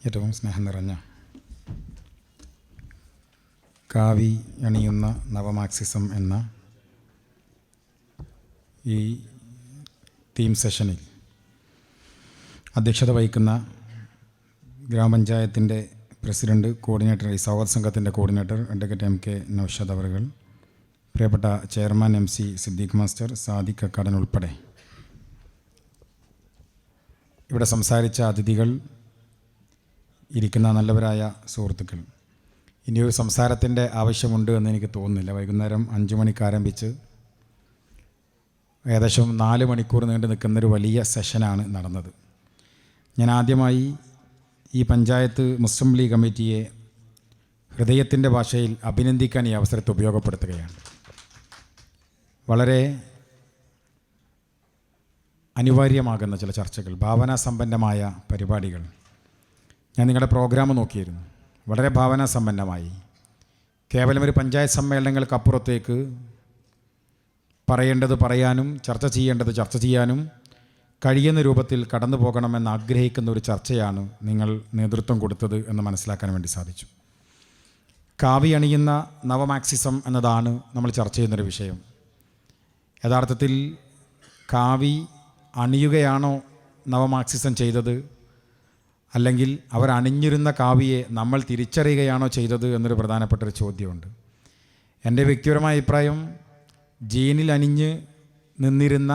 ഏറ്റവും സ്നേഹം നിറഞ്ഞ കാവി അണിയുന്ന നവമാർക്സിസം എന്ന ഈ തീം സെഷനിൽ അധ്യക്ഷത വഹിക്കുന്ന ഗ്രാമപഞ്ചായത്തിൻ്റെ പ്രസിഡന്റ്, കോർഡിനേറ്റർ, ഈ സ്വാഗത സംഘത്തിൻ്റെ കോർഡിനേറ്റർ അഡ്വക്കേറ്റ് MK നൗഷാദ് അവറുകൾ, പ്രിയപ്പെട്ട chairman MC Siddique master, Sadiq Kakkadan ഉൾപ്പെടെ ഇവിടെ സംസാരിച്ച അതിഥികൾ, ഇരിക്കുന്ന നല്ലവരായ സുഹൃത്തുക്കൾ, ഇനിയൊരു സംസാരത്തിൻ്റെ ആവശ്യമുണ്ട് എന്ന് എനിക്ക് തോന്നുന്നില്ല. വൈകുന്നേരം 5 മണിക്ക് ആരംഭിച്ച് ഏകദേശം 4 മണിക്കൂർ നീണ്ടു നിൽക്കുന്നൊരു വലിയ സെഷനാണ് നടന്നത്. ഞാൻ ആദ്യമായി ഈ പഞ്ചായത്ത് മുസ്ലിം ലീഗ് കമ്മിറ്റിയെ ഹൃദയത്തിൻ്റെ ഭാഷയിൽ അഭിനന്ദിക്കാൻ ഈ അവസരത്തെ ഉപയോഗപ്പെടുത്തുകയാണ്. വളരെ അനിവാര്യമാകുന്ന ചില ചർച്ചകൾ, ഭാവനാസമ്പന്നമായ പരിപാടികൾ. ഞാൻ നിങ്ങളുടെ പ്രോഗ്രാം നോക്കിയിരുന്നു. വളരെ ഭാവനാസമ്പന്നമായി കേവലം ഒരു പഞ്ചായത്ത് സമ്മേളനങ്ങൾക്കപ്പുറത്തേക്ക് പറയേണ്ടത് പറയാനും ചർച്ച ചെയ്യേണ്ടത് ചർച്ച ചെയ്യാനും കഴിയുന്ന രൂപത്തിൽ കടന്നു പോകണമെന്ന് ആഗ്രഹിക്കുന്ന ഒരു ചർച്ചയാണ് നിങ്ങൾ നേതൃത്വം കൊടുത്തത് എന്ന് മനസ്സിലാക്കാൻ വേണ്ടി സാധിച്ചു. കാവി അണിയുന്ന നവമാർക്സിസം എന്നതാണ് നമ്മൾ ചർച്ച ചെയ്യുന്നൊരു വിഷയം. യഥാർത്ഥത്തിൽ കാവി അണിയുകയാണോ നവമാർക്സിസം ചെയ്തത്, അല്ലെങ്കിൽ അവർ അണിഞ്ഞിരുന്ന കാവിയെ നമ്മൾ തിരിച്ചറിയുകയാണോ ചെയ്തത് എന്നൊരു പ്രധാനപ്പെട്ടൊരു ചോദ്യമുണ്ട്. എൻ്റെ വ്യക്തിപരമായ അഭിപ്രായം, ജീനിൽ അണിഞ്ഞ് നിന്നിരുന്ന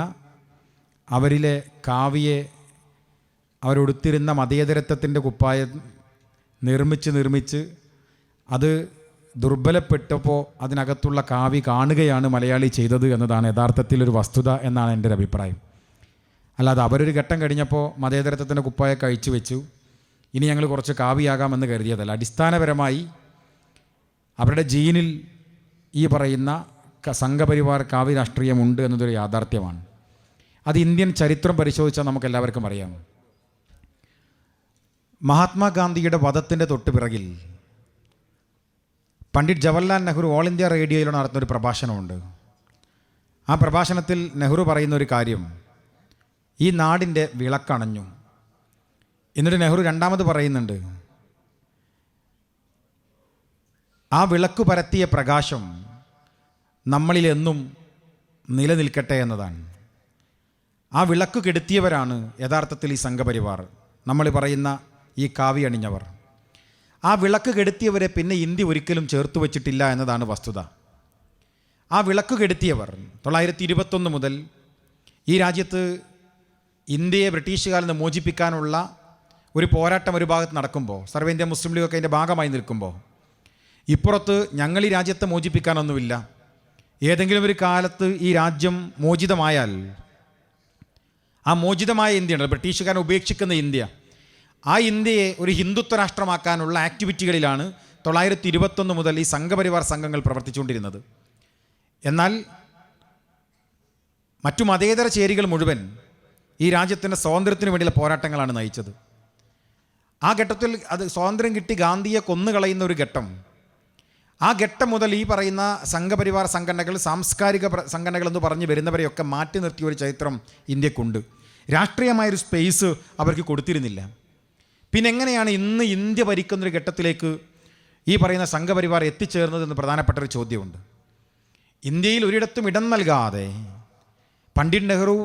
അവരിലെ കാവിയെ അവരുടുത്തിരുന്ന മതേതരത്വത്തിൻ്റെ കുപ്പായം നിർമ്മിച്ച് അത് ദുർബലപ്പെട്ടപ്പോൾ അതിനകത്തുള്ള കാവി കാണുകയാണ് മലയാളി ചെയ്തത് എന്നതാണ് യഥാർത്ഥത്തിലൊരു വസ്തുത എന്നാണ് എൻ്റെ ഒരു അഭിപ്രായം. അല്ലാതെ അവരൊരു ഘട്ടം കഴിഞ്ഞപ്പോൾ മതേതരത്വത്തിൻ്റെ കുപ്പായം കഴിച്ചു വെച്ചു, ഇനി ഞങ്ങൾ കുറച്ച് കാവിയാകാമെന്ന് കരുതിയതല്ല. അടിസ്ഥാനപരമായി അവരുടെ ജീനിൽ ഈ പറയുന്ന സംഘപരിവാർ കാവി രാഷ്ട്രീയമുണ്ട് എന്നതൊരു യാഥാർത്ഥ്യമാണ്. അത് ഇന്ത്യൻ ചരിത്രം പരിശോധിച്ചാൽ നമുക്കെല്ലാവർക്കും അറിയാം. മഹാത്മാഗാന്ധിയുടെ വധത്തിൻ്റെ തൊട്ടുപിറകിൽ പണ്ഡിറ്റ് ജവഹർലാൽ നെഹ്റു ഓൾ ഇന്ത്യ റേഡിയോയിൽ നടത്തുന്നൊരു പ്രഭാഷണമുണ്ട്. ആ പ്രഭാഷണത്തിൽ നെഹ്റു പറയുന്ന ഒരു കാര്യം, ഈ നാടിൻ്റെ വിളക്കണഞ്ഞു. എന്നിട്ട് നെഹ്റു രണ്ടാമത് പറയുന്നുണ്ട്, ആ വിളക്ക് പരത്തിയ പ്രകാശം നമ്മളിലെന്നും നിലനിൽക്കട്ടെ എന്നതാണ്. ആ വിളക്ക് കെടുത്തിയവരാണ് യഥാർത്ഥത്തിൽ ഈ സംഘപരിവാർ, നമ്മൾ പറയുന്ന ഈ കാവി അണിഞ്ഞവർ. ആ വിളക്ക് കെടുത്തിയവരെ പിന്നെ ഇന്ത്യ ഒരിക്കലും ചേർത്ത് വച്ചിട്ടില്ല എന്നതാണ് വസ്തുത. ആ വിളക്ക് കെടുത്തിയവർ 1921 മുതൽ ഈ രാജ്യത്ത് ഇന്ത്യയെ ബ്രിട്ടീഷുകാരിൽ നിന്ന് മോചിപ്പിക്കാനുള്ള ഒരു പോരാട്ടം ഒരു ഭാഗത്ത് നടക്കുമ്പോൾ, സർവ്വ ഇന്ത്യ മുസ്ലിം ലീഗൊക്കെ അതിൻ്റെ ഭാഗമായി നിൽക്കുമ്പോൾ, ഇപ്പുറത്ത് ഞങ്ങൾ ഈ രാജ്യത്തെ മോചിപ്പിക്കാനൊന്നുമില്ല, ഏതെങ്കിലും ഒരു കാലത്ത് ഈ രാജ്യം മോചിതമായാൽ ആ മോചിതമായ ഇന്ത്യയാണ്, ബ്രിട്ടീഷുകാരൻ ഉപേക്ഷിക്കുന്ന ഇന്ത്യ, ആ ഇന്ത്യയെ ഒരു ഹിന്ദുത്വ രാഷ്ട്രമാക്കാനുള്ള ആക്ടിവിറ്റികളിലാണ് 1921 മുതൽ ഈ സംഘപരിവാർ സംഘങ്ങൾ പ്രവർത്തിച്ചുകൊണ്ടിരുന്നത്. എന്നാൽ മറ്റു മതേതര ചേരികൾ മുഴുവൻ ഈ രാജ്യത്തിൻ്റെ സ്വാതന്ത്ര്യത്തിന് വേണ്ടിയുള്ള പോരാട്ടങ്ങളാണ് നയിച്ചത്. ആ ഘട്ടത്തിൽ അത് സ്വാതന്ത്ര്യം കിട്ടി ഗാന്ധിയെ കൊന്നുകളയുന്ന ഒരു ഘട്ടം, ആ ഘട്ടം മുതൽ ഈ പറയുന്ന സംഘപരിവാർ സംഘടനകൾ, സാംസ്കാരിക സംഘടനകൾ എന്ന് പറഞ്ഞ് വരുന്നവരെയൊക്കെ മാറ്റി നിർത്തിയ ഒരു ചരിത്രം ഇന്ത്യക്കുണ്ട്. രാഷ്ട്രീയമായൊരു സ്പേസ് അവർക്ക് കൊടുത്തിരുന്നില്ല. പിന്നെ എങ്ങനെയാണ് ഇന്ന് ഇന്ത്യ ഭരിക്കുന്നൊരു ഘട്ടത്തിലേക്ക് ഈ പറയുന്ന സംഘപരിവാർ എത്തിച്ചേർന്നതെന്ന് പ്രധാനപ്പെട്ടൊരു ചോദ്യമുണ്ട്. ഇന്ത്യയിൽ ഒരിടത്തും ഇടം നൽകാതെ പണ്ഡിറ്റ് നെഹ്റു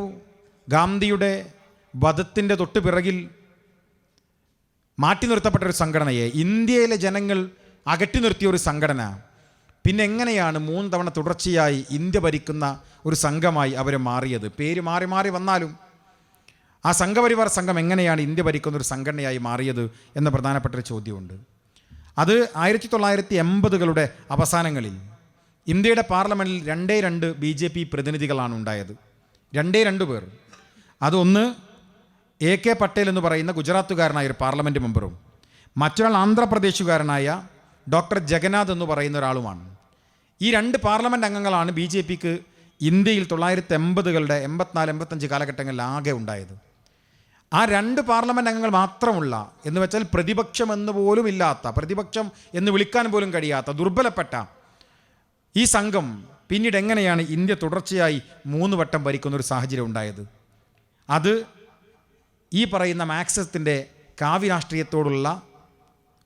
ഗാന്ധിയുടെ വധത്തിൻ്റെ തൊട്ടുപിറകിൽ മാറ്റി നിർത്തപ്പെട്ടൊരു സംഘടനയെ ഇന്ത്യയിലെ ജനങ്ങൾ അകറ്റി നിർത്തിയ ഒരു സംഘടന പിന്നെ എങ്ങനെയാണ് 3 തവണ തുടർച്ചയായി ഇന്ത്യ ഭരിക്കുന്ന ഒരു സംഘമായി അവർ മാറിയത്? പേര് മാറി മാറി വന്നാലും ആ സംഘപരിവാർ സംഘം എങ്ങനെയാണ് ഇന്ത്യ ഭരിക്കുന്ന ഒരു സംഘടനയായി മാറിയത് എന്ന പ്രധാനപ്പെട്ടൊരു ചോദ്യമുണ്ട്. അത് 1980കളുടെ അവസാനങ്ങളിൽ ഇന്ത്യയുടെ പാർലമെൻറ്റിൽ 2 BJP പ്രതിനിധികളാണ് ഉണ്ടായത്. 2 പേർ. അതൊന്ന് AK പട്ടേൽ എന്ന് പറയുന്ന ഗുജറാത്തുകാരനായ ഒരു പാർലമെൻറ്റ് മെമ്പറും മറ്റൊരാൾ ആന്ധ്രാപ്രദേശുകാരനായ ഡോക്ടർ ജഗന്നാഥ് എന്ന് പറയുന്ന ഒരാളുമാണ്. ഈ 2 പാർലമെൻറ്റ് അംഗങ്ങളാണ് BJPക്ക് ഇന്ത്യയിൽ 1980കളുടെ 84-85 കാലഘട്ടങ്ങളിൽ ആകെ ഉണ്ടായത്. ആ 2 പാർലമെൻറ്റ് അംഗങ്ങൾ മാത്രമുള്ള, എന്ന് വെച്ചാൽ പ്രതിപക്ഷം എന്ന് പോലും ഇല്ലാത്ത, പ്രതിപക്ഷം എന്ന് വിളിക്കാൻ പോലും കഴിയാത്ത ദുർബലപ്പെട്ട ഈ സംഘം പിന്നീട് എങ്ങനെയാണ് ഇന്ത്യ തുടർച്ചയായി 3 വട്ടം ഭരിക്കുന്നൊരു സാഹചര്യം ഉണ്ടായത്? അത് ഈ പറയുന്ന മാർക്സിസത്തിൻ്റെ കാവ്യ രാഷ്ട്രീയത്തോടുള്ള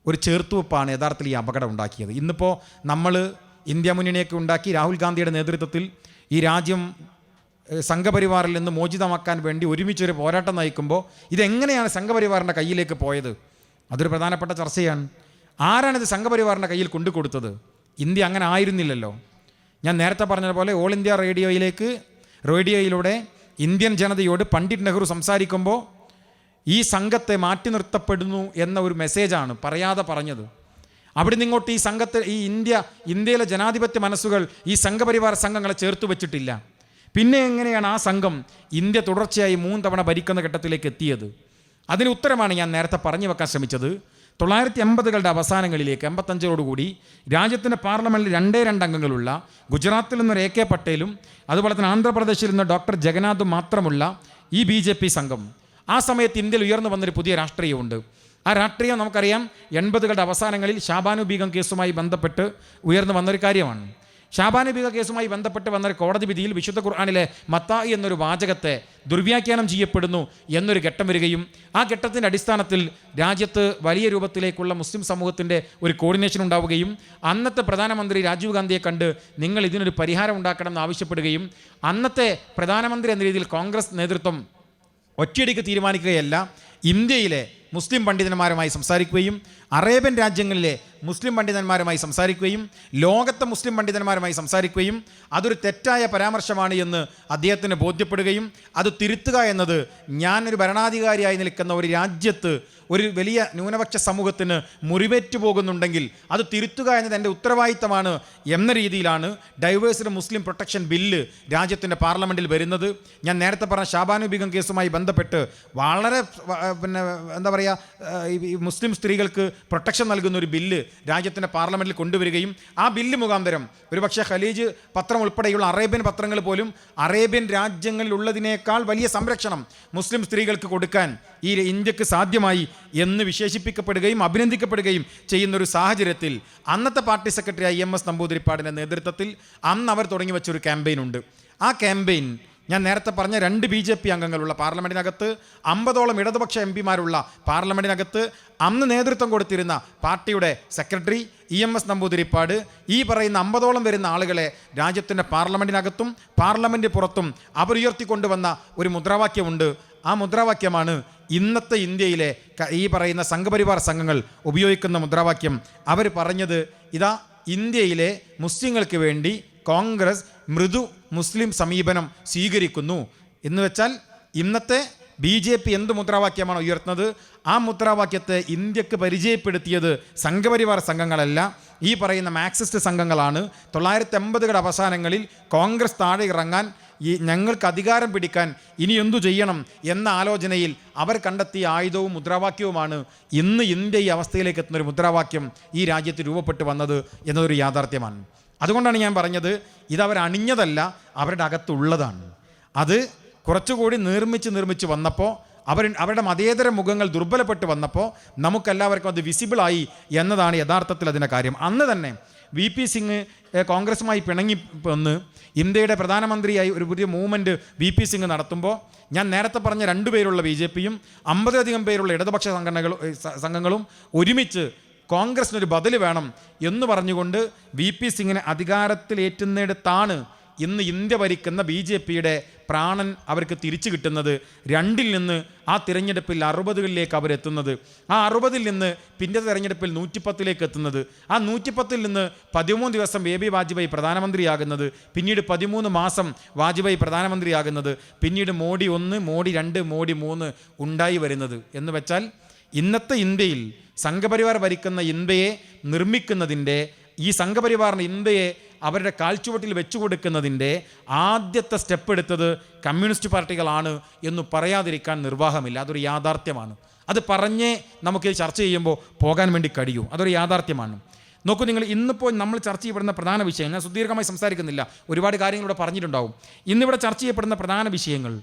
ഒരു ചേർത്തുവെപ്പാണ് യഥാർത്ഥത്തിൽ ഈ അപകടം ഉണ്ടാക്കിയത്. ഇന്നിപ്പോൾ നമ്മൾ ഇന്ത്യ മുന്നണിയൊക്കെ ഉണ്ടാക്കി രാഹുൽ ഗാന്ധിയുടെ നേതൃത്വത്തിൽ ഈ രാജ്യം സംഘപരിവാറിൽ നിന്ന് മോചിതമാക്കാൻ വേണ്ടി ഒരുമിച്ചൊരു പോരാട്ടം നയിക്കുമ്പോൾ ഇതെങ്ങനെയാണ് സംഘപരിവാറിൻ്റെ കയ്യിലേക്ക് പോയത്? അതൊരു പ്രധാനപ്പെട്ട ചർച്ചയാണ്. ആരാണിത് സംഘപരിവാറിൻ്റെ കയ്യിൽ കൊണ്ടുകൊടുത്തത്? ഇന്ത്യ അങ്ങനെ ആയിരുന്നില്ലല്ലോ. ഞാൻ നേരത്തെ പറഞ്ഞതുപോലെ ഓൾ ഇന്ത്യ റേഡിയോയിലൂടെ ഇന്ത്യൻ ജനതയോട് പണ്ഡിറ്റ് നെഹ്റു സംസാരിക്കുമ്പോൾ ഈ സംഘത്തെ മാറ്റി നിർത്തപ്പെടുന്നു എന്ന ഒരു മെസ്സേജാണ് പറയാതെ പറഞ്ഞത്. അവിടെ നിന്നിങ്ങോട്ട് ഇന്ത്യയിലെ ജനാധിപത്യ മനസ്സുകൾ ഈ സംഘപരിവാർ സംഘങ്ങളെ ചേർത്ത് വെച്ചിട്ടില്ല. പിന്നെ എങ്ങനെയാണ് ആ സംഘം ഇന്ത്യ തുടർച്ചയായി 3 തവണ ഭരിക്കുന്ന ഘട്ടത്തിലേക്ക് എത്തിയത്? അതിന് ഉത്തരമാണ് ഞാൻ നേരത്തെ പറഞ്ഞു വെക്കാൻ ശ്രമിച്ചത്. 1980കളുടെ അവസാനങ്ങളിലേക്ക് 85ഓടുകൂടി രാജ്യത്തിൻ്റെ പാർലമെൻറ്റിൽ 2 അംഗങ്ങളുള്ള ഗുജറാത്തിൽ നിന്നൊരു AK പട്ടേലും അതുപോലെ തന്നെ ആന്ധ്രാപ്രദേശിൽ നിന്ന് ഡോക്ടർ ജഗന്നാഥും മാത്രമുള്ള ഈ BJP സംഘം ആ സമയത്ത് ഇന്ത്യയിൽ ഉയർന്നു വന്നൊരു പുതിയ രാഷ്ട്രീയമുണ്ട്. ആ രാഷ്ട്രീയം നമുക്കറിയാം 80കളുടെ അവസാനങ്ങളിൽ ഷാബാനു ബീഗം കേസുമായി ബന്ധപ്പെട്ട് ഉയർന്നു വന്നൊരു കാര്യമാണ്. ഷാബാനു ബീഗം കേസുമായി ബന്ധപ്പെട്ട് വന്നൊരു കോടതി വിധിയിൽ വിശുദ്ധ ഖുർആനിലെ മത്തായി എന്നൊരു വാചകത്തെ ദുർവ്യാഖ്യാനം ചെയ്യപ്പെടുന്നു എന്നൊരു ഘട്ടം വരികയും ആ ഘട്ടത്തിൻ്റെ അടിസ്ഥാനത്തിൽ രാജ്യത്ത് വലിയ രൂപത്തിലേക്കുള്ള മുസ്ലിം സമൂഹത്തിൻ്റെ ഒരു കോർഡിനേഷൻ ഉണ്ടാവുകയും അന്നത്തെ പ്രധാനമന്ത്രി രാജീവ് ഗാന്ധിയെ കണ്ട് നിങ്ങൾ ഇതിനൊരു പരിഹാരം ഉണ്ടാക്കണം എന്ന് ആവശ്യപ്പെടുകയും അന്നത്തെ പ്രധാനമന്ത്രി എന്ന രീതിയിൽ കോൺഗ്രസ് നേതൃത്വം ഒറ്റയടിക്ക് തീരുമാനിക്കുകയല്ല, ഇന്ത്യയിലെ മുസ്ലിം പണ്ഡിതന്മാരുമായി സംസാരിക്കുകയും അറേബ്യൻ രാജ്യങ്ങളിലെ മുസ്ലിം പണ്ഡിതന്മാരുമായി സംസാരിക്കുകയും ലോകത്തെ മുസ്ലിം പണ്ഡിതന്മാരുമായി സംസാരിക്കുകയും അതൊരു തെറ്റായ പരാമർശമാണ് എന്ന് അദ്ദേഹത്തിന് ബോധ്യപ്പെടുകയും അത് തിരുത്തുക എന്നത് ഞാനൊരു ഭരണാധികാരിയായി നിൽക്കുന്ന ഒരു രാജ്യത്ത് ഒരു വലിയ ന്യൂനപക്ഷ സമൂഹത്തിന് മുറിവേറ്റു പോകുന്നുണ്ടെങ്കിൽ അത് തിരുത്തുക എന്നത് എൻ്റെ ഉത്തരവാദിത്തമാണ് എന്ന രീതിയിലാണ് ഡൈവേഴ്സിറ്റി മുസ്ലിം പ്രൊട്ടക്ഷൻ ബില്ല് രാജ്യത്തിൻ്റെ പാർലമെൻറ്റിൽ വരുന്നത്. ഞാൻ നേരത്തെ പറഞ്ഞ ഷാബാനു ബീഗം കേസുമായി ബന്ധപ്പെട്ട് വളരെ എന്താ പറയുക, ഈ മുസ്ലിം സ്ത്രീകൾക്ക് പ്രൊട്ടക്ഷൻ നൽകുന്ന ഒരു ബില്ല് രാജ്യത്തിൻ്റെ പാർലമെൻറ്റിൽ കൊണ്ടുവരികയും ആ ബില്ല് മുഖാന്തരം ഒരുപക്ഷെ ഖലീജ് പത്രം ഉൾപ്പെടെയുള്ള അറേബ്യൻ പത്രങ്ങൾ പോലും അറേബ്യൻ രാജ്യങ്ങളിലുള്ളതിനേക്കാൾ വലിയ സംരക്ഷണം മുസ്ലിം സ്ത്രീകൾക്ക് കൊടുക്കാൻ ഈ ഇന്ത്യക്ക് സാധ്യമായി എന്ന് വിശേഷിപ്പിക്കപ്പെടുകയും അഭിനന്ദിക്കപ്പെടുകയും ചെയ്യുന്നൊരു സാഹചര്യത്തിൽ അന്നത്തെ പാർട്ടി സെക്രട്ടറിയായ EMS നമ്പൂതിരിപ്പാടിൻ്റെ നേതൃത്വത്തിൽ അന്ന് അവർ തുടങ്ങി വെച്ചൊരു ക്യാമ്പയിനുണ്ട്. ആ ക്യാമ്പയിൻ ഞാൻ നേരത്തെ പറഞ്ഞ 2 BJP അംഗങ്ങളുള്ള പാർലമെൻറ്റിനകത്ത് 50ഓളം ഇടതുപക്ഷ MPമാരുള്ള പാർലമെൻറ്റിനകത്ത് അന്ന് നേതൃത്വം കൊടുത്തിരുന്ന പാർട്ടിയുടെ സെക്രട്ടറി EMS നമ്പൂതിരിപ്പാട് ഈ പറയുന്ന 50ഓളം വരുന്ന ആളുകളെ രാജ്യത്തിൻ്റെ പാർലമെൻറ്റിനകത്തും പാർലമെൻറ്റ് പുറത്തും അവരുയർത്തിക്കൊണ്ടുവന്ന ഒരു മുദ്രാവാക്യമുണ്ട്. ആ മുദ്രാവാക്യമാണ് ഇന്നത്തെ ഇന്ത്യയിലെ ഈ പറയുന്ന സംഘപരിവാർ സംഘങ്ങൾ ഉപയോഗിക്കുന്ന മുദ്രാവാക്യം. അവർ പറഞ്ഞത് ഇതാ, ഇന്ത്യയിലെ മുസ്ലിങ്ങൾക്ക് വേണ്ടി കോൺഗ്രസ് മൃദു മുസ്ലിം സമീപനം സ്വീകരിക്കുന്നു എന്ന് വെച്ചാൽ ഇന്നത്തെ BJP എന്ത് മുദ്രാവാക്യമാണ് ഉയർത്തുന്നത് ആ മുദ്രാവാക്യത്തെ ഇന്ത്യക്ക് പരിചയപ്പെടുത്തിയത് സംഘപരിവാർ സംഘങ്ങളല്ല, ഈ പറയുന്ന മാർക്സിസ്റ്റ് സംഘങ്ങളാണ്. 1980കളുടെ അവസാനങ്ങളിൽ കോൺഗ്രസ് താഴെ ഇറങ്ങാൻ ഞങ്ങൾക്ക് അധികാരം പിടിക്കാൻ ഇനി എന്തു ചെയ്യണം എന്ന ആലോചനയിൽ അവർ കണ്ടെത്തിയ ആയുധവും മുദ്രാവാക്യവുമാണ് ഇന്ന് ഇന്ത്യ ഈ അവസ്ഥയിലേക്ക് എത്തുന്നൊരു മുദ്രാവാക്യം ഈ രാജ്യത്ത് രൂപപ്പെട്ടു വന്നത് എന്നതൊരു യാഥാർത്ഥ്യമാണ്. അതുകൊണ്ടാണ് ഞാൻ പറഞ്ഞത് ഇതവർ അണിഞ്ഞതല്ല, അവരുടെ അകത്തുള്ളതാണ്. അത് കുറച്ചുകൂടി നിർമ്മിച്ച് വന്നപ്പോൾ അവരുടെ മതേതര മുഖങ്ങൾ ദുർബലപ്പെട്ട് വന്നപ്പോൾ നമുക്കെല്ലാവർക്കും അത് വിസിബിളായി എന്നതാണ് യഥാർത്ഥത്തിൽ അതിൻ്റെ കാര്യം. അന്ന് തന്നെ VP സിംഗ് കോൺഗ്രസുമായി പിണങ്ങി വന്ന് ഇന്ത്യയുടെ പ്രധാനമന്ത്രിയായി ഒരു പുതിയ മൂവ്മെൻറ്റ് VP സിംഗ് നടത്തുമ്പോൾ ഞാൻ നേരത്തെ പറഞ്ഞ 2 പേരുള്ള BJPയും 50-അധികം പേരുള്ള ഇടതുപക്ഷ സംഘങ്ങളും ഒരുമിച്ച് കോൺഗ്രസിനൊരു ബദൽ വേണം എന്ന് പറഞ്ഞുകൊണ്ട് VP സിംഗിനെ അധികാരത്തിലേറ്റുന്നിടത്താണ് ഇന്ന് ഇന്ത്യ ഭരിക്കുന്ന BJPയുടെ പ്രാണൻ അവർക്ക് തിരിച്ചു കിട്ടുന്നത്. 2ൽ നിന്ന് ആ തിരഞ്ഞെടുപ്പിൽ 60കളിലേക്ക് അവരെത്തുന്നത്, ആ 60ൽ നിന്ന് പിന്നത്തെ തിരഞ്ഞെടുപ്പിൽ 110ലേക്ക് എത്തുന്നത്, ആ 110ൽ നിന്ന് 13 ദിവസം ബേബി വാജ്പേയി പ്രധാനമന്ത്രിയാകുന്നത്, പിന്നീട് 13 മാസം വാജ്പേയി പ്രധാനമന്ത്രിയാകുന്നത്, പിന്നീട് മോഡി 1, മോഡി 2, മോഡി 3 ഉണ്ടായി വരുന്നത്. എന്ന് വെച്ചാൽ ഇന്നത്തെ ഇന്ത്യയിൽ സംഘപരിവാർ ഭരിക്കുന്ന ഇന്ത്യയെ നിർമ്മിക്കുന്നതിൻ്റെ, ഈ സംഘപരിവാറിന് ഇന്ത്യയെ അവരുടെ കാൽച്ചുവട്ടിൽ വെച്ചു കൊടുക്കുന്നതിൻ്റെ ആദ്യത്തെ സ്റ്റെപ്പ് എടുത്തത് കമ്മ്യൂണിസ്റ്റ് പാർട്ടികളാണ് എന്ന് പറയാതിരിക്കാൻ നിർവാഹമില്ല. അതൊരു യാഥാർത്ഥ്യമാണ്. അത് പറഞ്ഞേ നമുക്ക് ചർച്ച ചെയ്യുമ്പോൾ പോകാൻ വേണ്ടി കഴിയൂ. അതൊരു യാഥാർത്ഥ്യമാണ്. നോക്കൂ നിങ്ങൾ, ഇന്നിപ്പോൾ നമ്മൾ ചർച്ച ചെയ്യപ്പെടുന്ന പ്രധാന വിഷയം, ഞാൻ സുദീർഘമായി സംസാരിക്കുന്നില്ല, ഒരുപാട് കാര്യങ്ങളിവിടെ പറഞ്ഞിട്ടുണ്ടാവും. ഇന്നിവിടെ ചർച്ച ചെയ്യപ്പെടുന്ന പ്രധാന വിഷയങ്ങൾ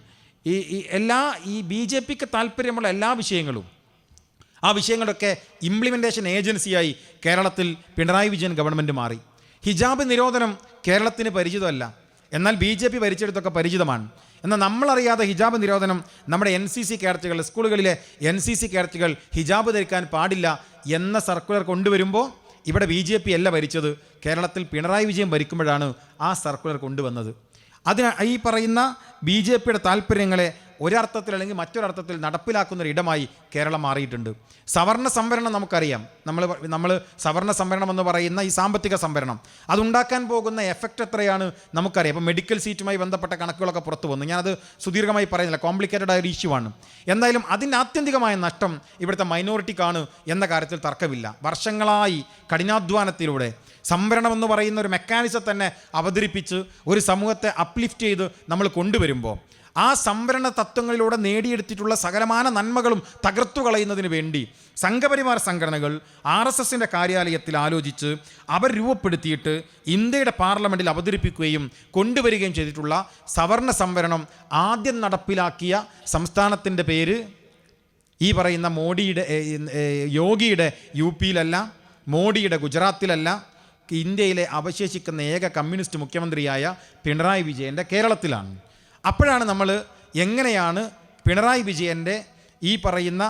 ഈ BJPക്ക് താല്പര്യമുള്ള എല്ലാ വിഷയങ്ങളും, ആ വിഷയങ്ങളൊക്കെ ഇംപ്ലിമെൻറ്റേഷൻ ഏജൻസിയായി കേരളത്തിൽ പിണറായി വിജയൻ ഗവൺമെൻറ് മാറി. ഹിജാബ് നിരോധനം കേരളത്തിന് പരിചിതമല്ല. എന്നാൽ BJP ഭരിച്ചെടുത്തൊക്കെ പരിചിതമാണ്. എന്നാൽ നമ്മളറിയാതെ ഹിജാബ് നിരോധനം നമ്മുടെ NCC കേഡറ്റുകൾ, സ്കൂളുകളിലെ NCC കേഡറ്റുകൾ ഹിജാബ് ധരിക്കാൻ പാടില്ല എന്ന സർക്കുലർ കൊണ്ടുവരുമ്പോൾ ഇവിടെ BJP അല്ല ഭരിച്ചത്, കേരളത്തിൽ പിണറായി വിജയൻ ഭരിക്കുമ്പോഴാണ് ആ സർക്കുലർ കൊണ്ടുവന്നത്. ഈ പറയുന്ന BJPയുടെ താല്പര്യങ്ങളെ ഒരർത്ഥത്തിൽ അല്ലെങ്കിൽ മറ്റൊരർത്ഥത്തിൽ നടപ്പിലാക്കുന്നൊരിടമായി കേരളം മാറിയിട്ടുണ്ട്. സവർണ സംവരണം നമുക്കറിയാം. നമ്മൾ സവർണ സംവരണം എന്ന് പറയുന്ന ഈ സാമ്പത്തിക സംവരണം അതുണ്ടാക്കാൻ പോകുന്ന എഫക്റ്റ് എത്രയാണ് നമുക്കറിയാം. അപ്പോൾ മെഡിക്കൽ സീറ്റുമായി ബന്ധപ്പെട്ട കണക്കുകളൊക്കെ പുറത്തു വന്നു. ഞാനത് സുദീർഘമായി പറയുന്നില്ല, കോംപ്ലിക്കേറ്റഡ് ആയ ഒരു ഇഷ്യൂ ആണ്. എന്തായാലും അതിൻ്റെ ആത്യന്തികമായ നഷ്ടം ഇവിടുത്തെ മൈനോറിറ്റിക്കാണ് എന്ന കാര്യത്തിൽ തർക്കമില്ല. വർഷങ്ങളായി കഠിനാധ്വാനത്തിലൂടെ സംവരണം എന്ന് പറയുന്ന ഒരു മെക്കാനിസം തന്നെ അവതരിപ്പിച്ച് ഒരു സമൂഹത്തെ അപ്ലിഫ്റ്റ് ചെയ്ത് നമ്മൾ കൊണ്ടുവരുമ്പോൾ ആ സംവരണ തത്വങ്ങളിലൂടെ നേടിയെടുത്തിട്ടുള്ള സകലമാന നന്മകളും തകർത്തു കളയുന്നതിന് വേണ്ടി സംഘപരിവാർ സംഘടനകൾ RSSൻ്റെ കാര്യാലയത്തിൽ ആലോചിച്ച് അവർ രൂപപ്പെടുത്തിയിട്ട് ഇന്ത്യയുടെ പാർലമെൻറ്റിൽ അവതരിപ്പിക്കുകയും കൊണ്ടുവരികയും ചെയ്തിട്ടുള്ള സവർണ സംവരണം ആദ്യം നടപ്പിലാക്കിയ സംസ്ഥാനത്തിൻ്റെ പേര് ഈ പറയുന്ന യോഗിയുടെ UP യിലല്ല, മോഡിയുടെ ഗുജറാത്തിലല്ല, ഇന്ത്യയിലെ അവശേഷിക്കുന്ന ഏക കമ്മ്യൂണിസ്റ്റ് മുഖ്യമന്ത്രിയായ പിണറായി വിജയൻ്റെ കേരളത്തിലാണ്. അപ്പോഴാണ് നമ്മൾ എങ്ങനെയാണ് പിണറായി വിജയൻ്റെ ഈ പറയുന്ന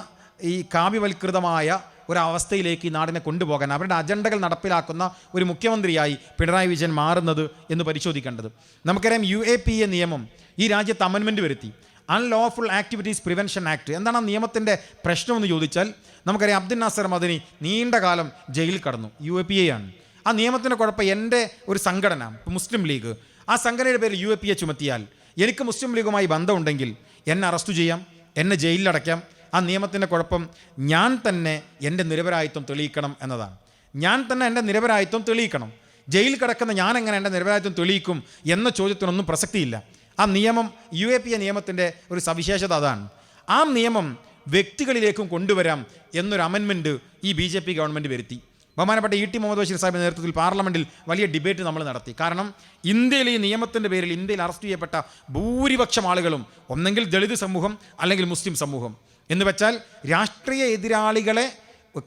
ഈ കാവ്യവൽകൃതമായ ഒരവസ്ഥയിലേക്ക് ഈ നാടിനെ കൊണ്ടുപോകാൻ, അവരുടെ അജണ്ടകൾ നടപ്പിലാക്കുന്ന ഒരു മുഖ്യമന്ത്രിയായി പിണറായി വിജയൻ മാറുന്നത് എന്ന് പരിശോധിക്കേണ്ടത്. നമുക്കറിയാം UAPA നിയമം ഈ രാജ്യത്ത് അമെൻമെൻറ്റ് വരുത്തി, അൺലോഫുൾ ആക്ടിവിറ്റീസ് പ്രിവെൻഷൻ ആക്ട്. എന്താണ് ആ നിയമത്തിൻ്റെ പ്രശ്നമെന്ന് ചോദിച്ചാൽ നമുക്കറിയാം അബ്ദുൽ നാസർ മദനി നീണ്ട കാലം ജയിലിൽ കടന്നു. UAPA ആണ് ആ നിയമത്തിൻ്റെ കുഴപ്പം. എൻ്റെ ഒരു സംഘടന മുസ്ലിം ലീഗ്, ആ സംഘടനയുടെ പേരിൽ UAPA ചുമത്തിയാൽ എനിക്ക് മുസ്ലിം ലീഗുമായി ബന്ധമുണ്ടെങ്കിൽ എന്നെ അറസ്റ്റ് ചെയ്യാം, എന്നെ ജയിലിലടയ്ക്കാം. ആ നിയമത്തിൻ്റെ കുഴപ്പം ഞാൻ തന്നെ എൻ്റെ നിരപരാധിത്വം തെളിയിക്കണം എന്നതാണ്. ഞാൻ തന്നെ എൻ്റെ നിരപരാധിത്വം തെളിയിക്കണം. ജയിലിൽ കിടക്കുന്ന ഞാൻ എങ്ങനെ എൻ്റെ നിരപരാധിത്വം തെളിയിക്കും എന്ന ചോദ്യത്തിനൊന്നും പ്രസക്തിയില്ല. ആ നിയമം UAPA നിയമത്തിൻ്റെ ഒരു സവിശേഷത അതാണ്. ആ നിയമം വ്യക്തികളിലേക്കും കൊണ്ടുവരാം എന്നൊരു അമെൻമെൻറ്റ് ഈ BJP ഗവൺമെൻറ് വരുത്തി. ബഹുമാനപ്പെട്ട E.T. മുഹമ്മദ് ബഷീർ സാഹിബിൻ്റെ നേതൃത്വത്തിൽ പാർലമെൻറ്റിൽ വലിയ ഡിബേറ്റ് നമ്മൾ നടത്തി. കാരണം ഇന്ത്യയിൽ ഈ നിയമത്തിൻ്റെ പേരിൽ ഇന്ത്യയിൽ അറസ്റ്റ് ചെയ്യപ്പെട്ട ഭൂരിപക്ഷം ആളുകളും ഒന്നെങ്കിൽ ദളിത് സമൂഹം അല്ലെങ്കിൽ മുസ്ലിം സമൂഹം എന്ന് വെച്ചാൽ രാഷ്ട്രീയ എതിരാളികളെ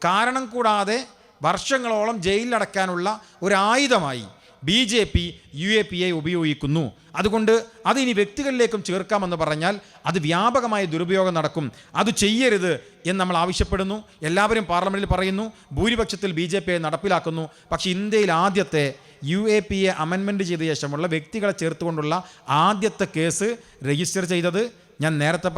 കാരണം കൂടാതെ വർഷങ്ങളോളം ജയിലിലടക്കാനുള്ള ഒരു ആയുധമായി BJP UAPA ഉപയോഗിക്കുന്നു. അതുകൊണ്ട് അതിനി വ്യക്തികളിലേക്കും ചേർക്കാമെന്ന് പറഞ്ഞാൽ അത് വ്യാപകമായ ദുരുപയോഗം നടക്കും. അത് ചെയ്യരുത് എന്ന് നമ്മൾ ആവശ്യപ്പെടുന്നു. എല്ലാവരും പാർലമെൻറ്റിൽ പറയുന്നു, ഭൂരിപക്ഷത്തിൽ BJP നടപ്പിലാക്കുന്നു. പക്ഷേ ഇന്ത്യയിൽ ആദ്യത്തെ UAPA അമെൻമെൻറ്റ് ചെയ്ത ശേഷമുള്ള വ്യക്തികളെ ചേർത്തുകൊണ്ടുള്ള ആദ്യത്തെ കേസ് രജിസ്റ്റർ ചെയ്തത് ഞാൻ നേരത്തെ